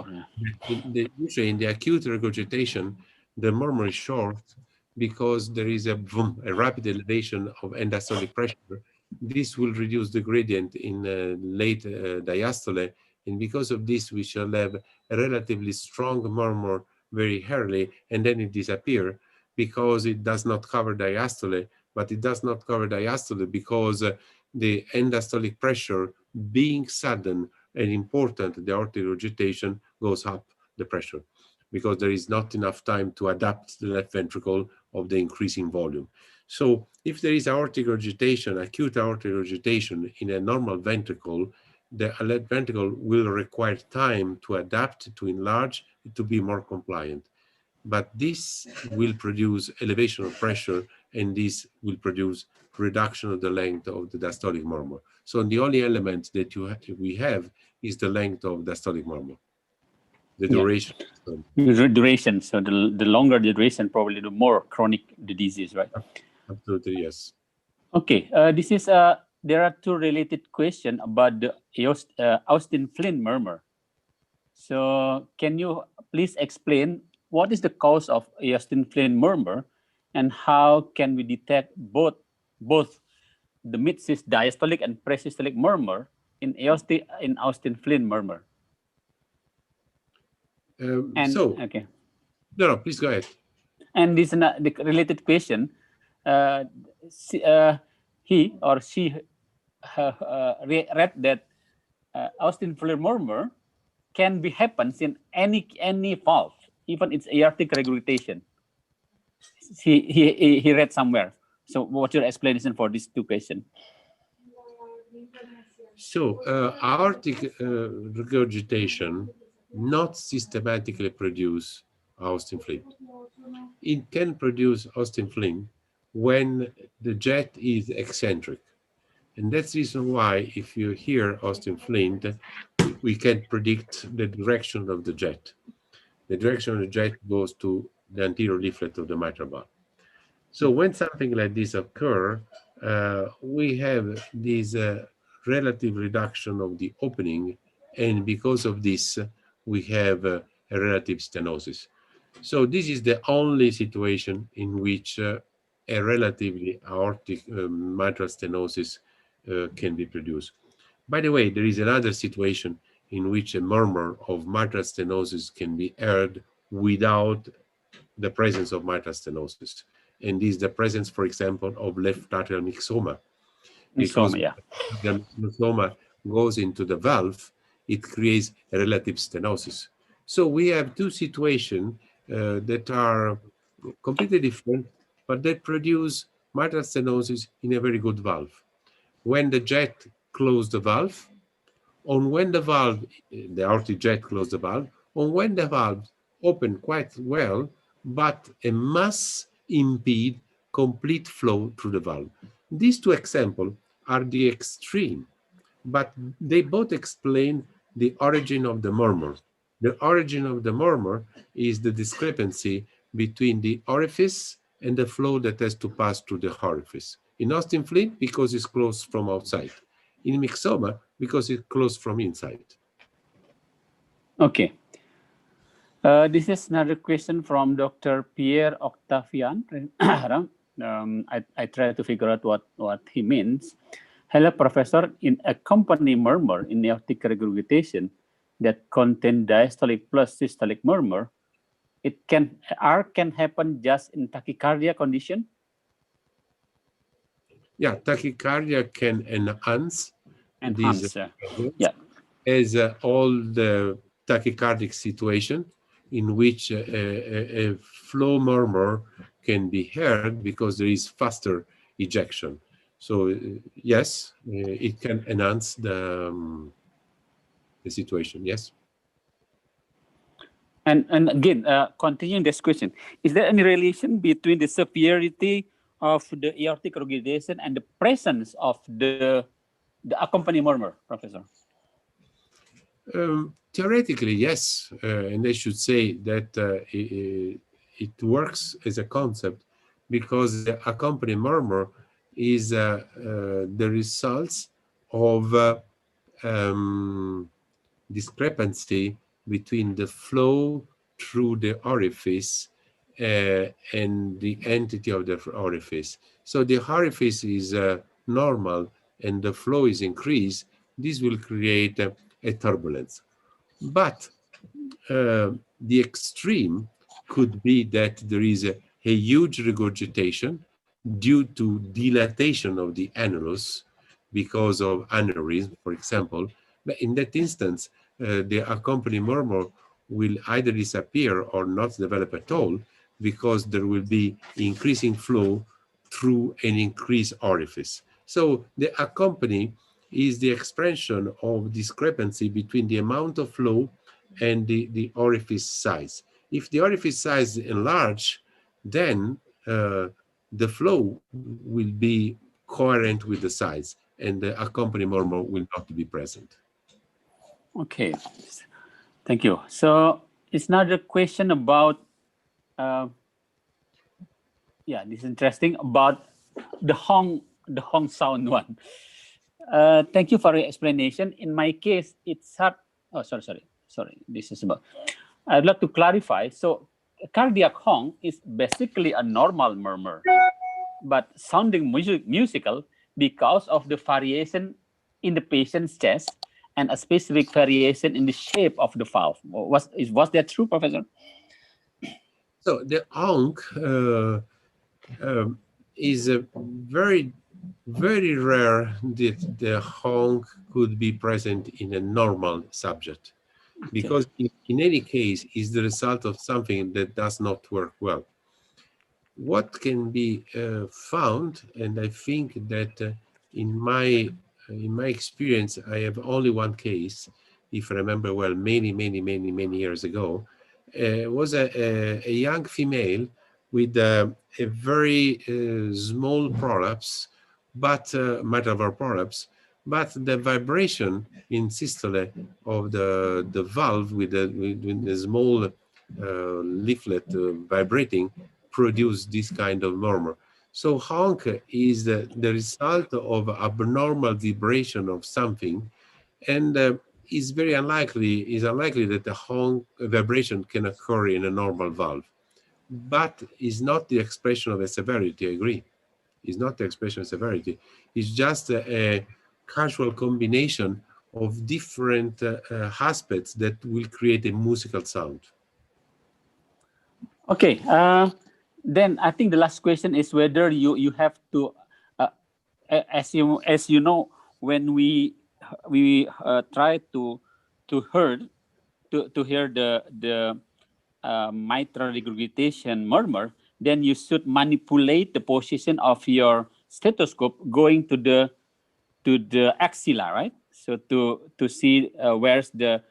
[SPEAKER 3] usually in the acute regurgitation, the murmur is short because there is a boom, a rapid elevation of end-diastolic pressure. This will reduce the gradient in late diastole, and because of this, we shall have a relatively strong murmur very early, and then it disappears because it does not cover diastole, but it does not cover diastole because the end-diastolic pressure being sudden and important, the aortic regurgitation goes up the pressure because there is not enough time to adapt the left ventricle of the increasing volume. So if there is aortic regurgitation, acute aortic regurgitation in a normal ventricle, the left ventricle will require time to adapt, to enlarge, to be more compliant. But this will produce elevation of pressure, and this will produce reduction of the length of the diastolic murmur. So the only element that we have is the length of diastolic murmur, the duration.
[SPEAKER 2] Yeah. Duration. So the longer the duration, probably the more chronic the disease, right?
[SPEAKER 3] Absolutely, yes.
[SPEAKER 2] Okay. This is there are two related questions about the Austin Flynn murmur. So can you please explain what is the cause of Austin Flynn murmur, and how can we detect both the mid-diastolic and presystolic murmur in Austin Flynn murmur? Okay.
[SPEAKER 3] No, please go ahead.
[SPEAKER 2] And this the related question. He or she read that Austin Flynn murmur can be happens in any valve, even its aortic regurgitation. He read somewhere. So what's your explanation for these two questions?
[SPEAKER 3] So aortic regurgitation not systematically produce Austin Flint. It can produce Austin Flint when the jet is eccentric. And that's the reason why if you hear Austin Flint, we can predict the direction of the jet. The direction of the jet goes to the anterior leaflet of the mitral valve. So when something like this occurs, we have this relative reduction of the opening, and because of this, we have a relative stenosis. So this is the only situation in which a relatively aortic mitral stenosis can be produced. By the way, there is another situation in which a murmur of mitral stenosis can be heard without the presence of mitral stenosis. And this is the presence, for example, of left atrial myxoma. Because
[SPEAKER 2] Myxoma, yeah.
[SPEAKER 3] the myxoma goes into the valve, it creates a relative stenosis. So we have two situations that are completely different, but they produce mitral stenosis in a very good valve. When the jet closed the valve, on when the valve, the aortic jet closed the valve, on when the valve opened quite well, but a mass impede complete flow through the valve. These two examples are the extreme, but they both explain the origin of the murmur. The origin of the murmur is the discrepancy between the orifice and the flow that has to pass through the orifice. In Austin Flint, because it's closed from outside. In myxoma, because it's closed from inside.
[SPEAKER 2] Okay. This is another question from Dr. Pierre Octavian. I try to figure out what he means. Hello, Professor. In a company murmur in aortic regurgitation that contain diastolic plus systolic murmur, R can happen just in tachycardia condition?
[SPEAKER 3] Yeah, tachycardia can enhance these
[SPEAKER 2] yeah.
[SPEAKER 3] as all the tachycardic situation in which a flow murmur can be heard because there is faster ejection. So yes, it can enhance the situation, yes.
[SPEAKER 2] And again, continuing this question, is there any relation between the severity of the aortic regurgitation and the presence of the accompanying murmur, Professor?
[SPEAKER 3] Theoretically, yes, and I should say that it works as a concept because the accompanying murmur is the results of discrepancy between the flow through the orifice and the entity of the orifice. So the orifice is normal and the flow is increased. This will create a turbulence. But the extreme could be that there is a huge regurgitation due to dilatation of the annulus because of aneurysm, for example. But in that instance, the accompanying murmur will either disappear or not develop at all because there will be increasing flow through an increased orifice. So the accompany is the expression of discrepancy between the amount of flow and the orifice size. If the orifice size is enlarged, then the flow will be coherent with the size and the accompanying murmur will not be present.
[SPEAKER 2] Okay, thank you. So it's not a question about, yeah, this is interesting about the Hong sound one. Thank you for your explanation. In my case, it's hard. Oh, sorry. This is about. I'd like to clarify. So cardiac Hong is basically a normal murmur, but sounding musical because of the variation in the patient's chest and a specific variation in the shape of the valve. Was that true, Professor?
[SPEAKER 3] So the honk is a very, very rare that the honk could be present in a normal subject, because in any case is the result of something that does not work well. What can be found, and I think that in my experience, I have only one case, if I remember well, many years ago, was a young female with a very small prolapse, but mitral prolapse, but the vibration in systole of the valve with the small leaflet vibrating produced this kind of murmur. So honk is the result of abnormal vibration of something, and is very unlikely, is unlikely that the honk vibration can occur in a normal valve, but is not the expression of a severity. I agree, is not the expression of severity. It's just a casual combination of different aspects that will create a musical sound.
[SPEAKER 2] Okay, then I think the last question is whether you have to, as you know, when we try to hear the mitral regurgitation murmur, then you should manipulate the position of your stethoscope going to the axilla, right? So to see where's the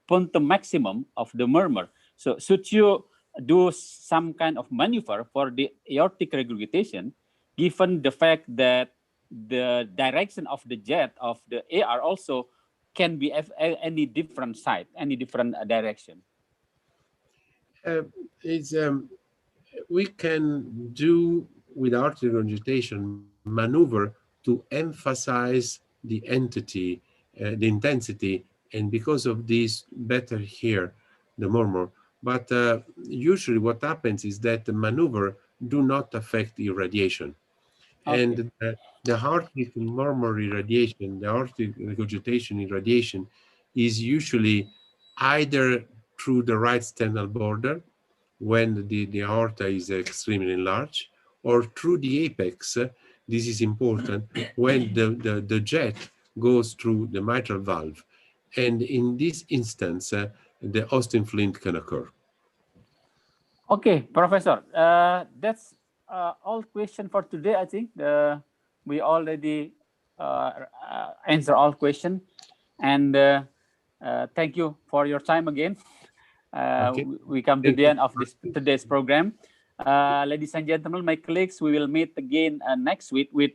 [SPEAKER 2] punctum maximum of the murmur. So should you do some kind of maneuver for the aortic regurgitation, given the fact that the direction of the jet of the AR also can be any different side, any different direction?
[SPEAKER 3] We can do with aortic regurgitation maneuver to emphasize the entity, the intensity, and because of this, better hear the murmur. But usually what happens is that the maneuver do not affect irradiation.
[SPEAKER 2] Okay.
[SPEAKER 3] And the aortic murmur irradiation, the aortic regurgitation irradiation is usually either through the right sternal border when the aorta is extremely large, or through the apex. This is important when the jet goes through the mitral valve. And in this instance, the Austin Flint can occur.
[SPEAKER 2] Okay, Professor, that's all question for today. I think we already answer all question, and thank you for your time again.
[SPEAKER 3] Okay.
[SPEAKER 2] We come to the end of this today's program. Ladies and gentlemen, my colleagues, we will meet again next week with,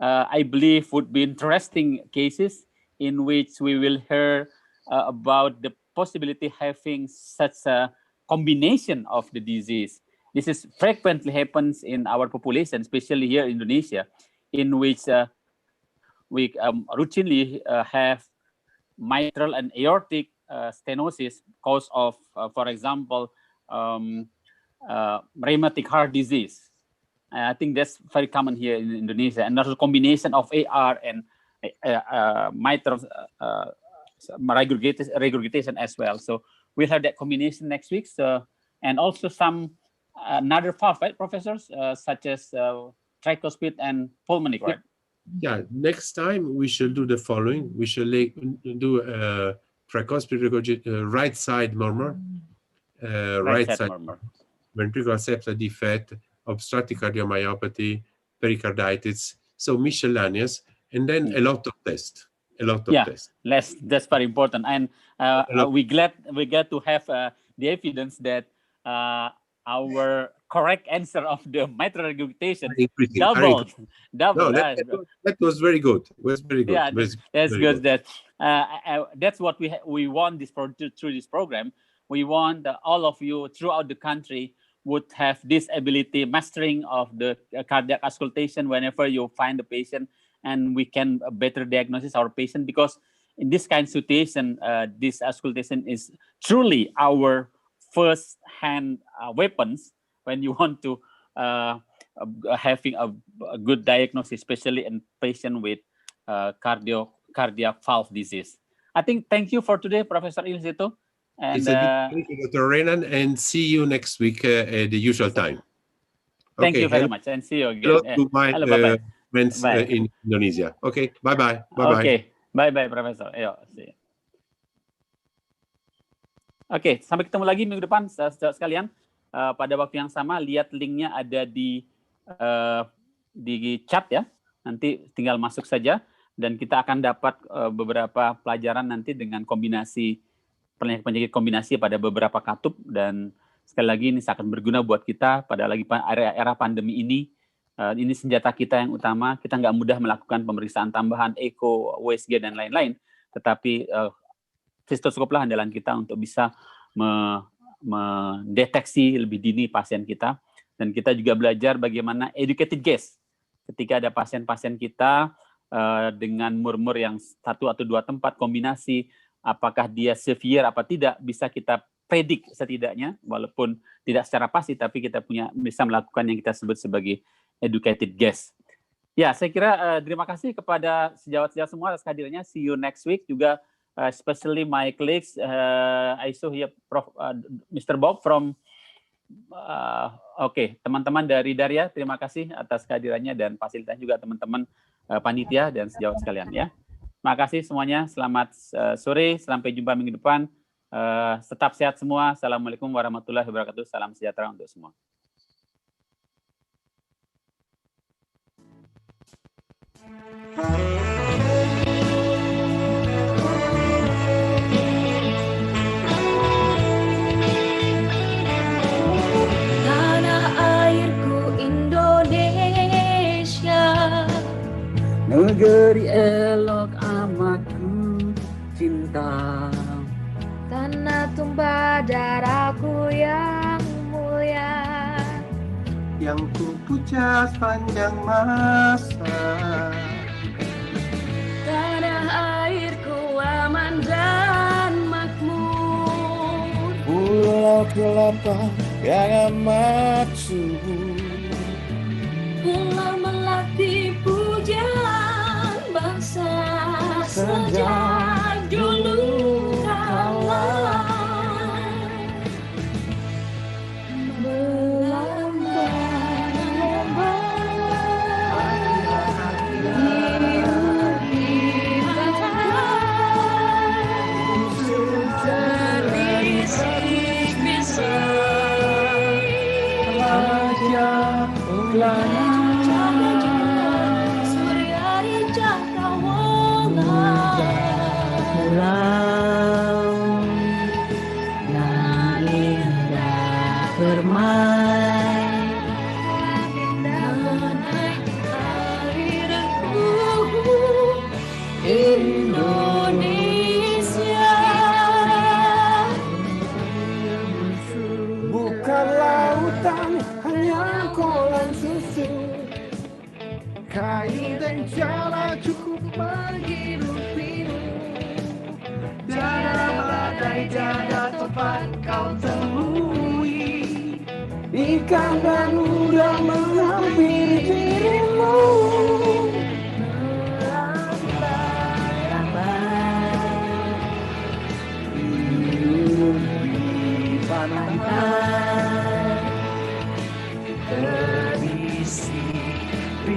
[SPEAKER 2] I believe, would be interesting cases in which we will hear about the possibility having such a combination of the disease. This is frequently happens in our population, especially here in Indonesia, in which we routinely have mitral and aortic stenosis cause of, for example, rheumatic heart disease. I think that's very common here in Indonesia, and there's a combination of AR and mitral regurgitation as well. So we'll have that combination next week. So, and also some another valve, right, professors, such as tricuspid and pulmonary, right?
[SPEAKER 3] Yeah, next time we shall do the following. We shall do tricuspid right side murmur, right side murmur, ventricular septal defect, obstructive cardiomyopathy, pericarditis, so miscellaneous, and then a lot of tests. A lot of tests.
[SPEAKER 2] That's very important, and we glad to have the evidence that our correct answer of the mitral regurgitation doubled.
[SPEAKER 3] No, that was very good. It was very good.
[SPEAKER 2] Yeah, that's good. That that's what we want through this program. We want all of you throughout the country would have this ability, mastering of the cardiac auscultation whenever you find the patient, and we can better diagnose our patient, because in this kind of situation, this auscultation is truly our first-hand weapons when you want to having a good diagnosis, especially in patient with cardiac valve disease. I think thank you for today, Professor Ilsito. And
[SPEAKER 3] it's a good pleasure, Dr. Renan, and see you next week at the usual time.
[SPEAKER 2] Thank you very much, and see you again.
[SPEAKER 3] Hello to my friends in Indonesia. Okay, bye-bye. Bye-bye.
[SPEAKER 2] Okay, bye-bye, Professor. Ayo, see you. Oke, sampai ketemu lagi minggu depan, saudara sekalian. Pada waktu yang sama, lihat linknya ada di chat ya. Nanti tinggal masuk saja, dan kita akan dapat beberapa pelajaran nanti dengan kombinasi penyakit kombinasi pada beberapa katup, dan sekali lagi ini sangat berguna buat kita pada lagi era pandemi ini. Ini senjata kita yang utama. Kita nggak mudah melakukan pemeriksaan tambahan, echo, USG, dan lain-lain, tetapi sistoskoplah andalan kita untuk bisa mendeteksi lebih dini pasien kita. Dan kita juga belajar bagaimana educated guess. Ketika ada pasien-pasien kita dengan murmur yang 1 atau 2 tempat kombinasi, apakah dia severe apa tidak, bisa kita predik setidaknya, walaupun tidak secara pasti, tapi kita bisa melakukan yang kita sebut sebagai educated guess. Ya, saya kira terima kasih kepada sejawat-sejawat semua atas kehadirannya. See you next week juga, especially my colleagues. I saw here Mr. Bob from teman-teman dari Daria, terima kasih atas kehadirannya dan fasilitas juga teman-teman panitia dan sejawat sekalian ya. Terima kasih semuanya. Selamat sore, sampai jumpa minggu depan. Tetap sehat semua. Assalamualaikum warahmatullahi wabarakatuh. Salam sejahtera untuk semua.
[SPEAKER 6] Tanah airku Indonesia,
[SPEAKER 7] negeri elok amat ku cinta,
[SPEAKER 6] tanah tumpah darahku yang mulia,
[SPEAKER 7] yang ku puja sepanjang masa.
[SPEAKER 6] tanah airku aman dan makmur,
[SPEAKER 7] Pulau kelapa yang amat subur,
[SPEAKER 6] pulau melati pujaan bangsa sejak dulu kala. Indonesia,
[SPEAKER 7] bukan lautan hanya kolam susu, kain dan jala cukup menghidupimu. Tiada badai, tiada tempat kau temui, ikan dan udang menghampiri dirimu.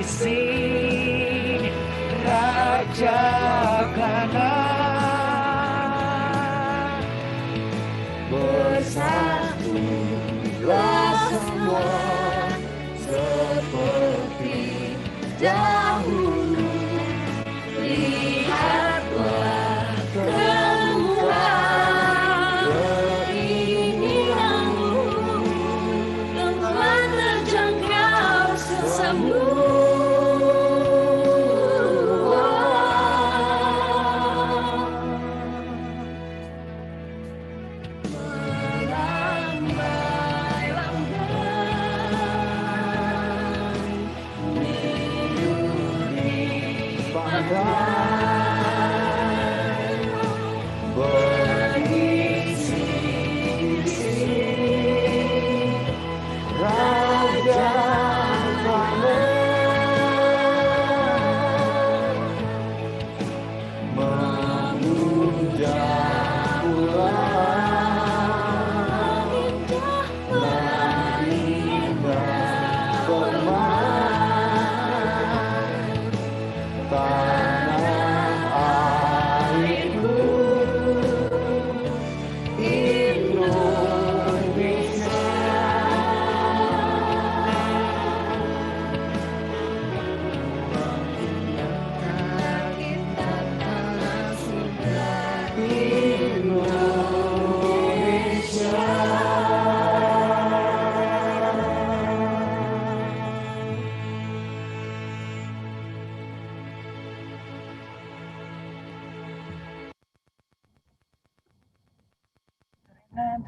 [SPEAKER 7] Berbisik-bisik raja kanan, bersatulah semua seperti dahulu. Lihatlah
[SPEAKER 6] kemuliaan keinginanmu telah terjangkau sesemua.
[SPEAKER 7] tanah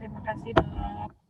[SPEAKER 6] Terima kasih dok.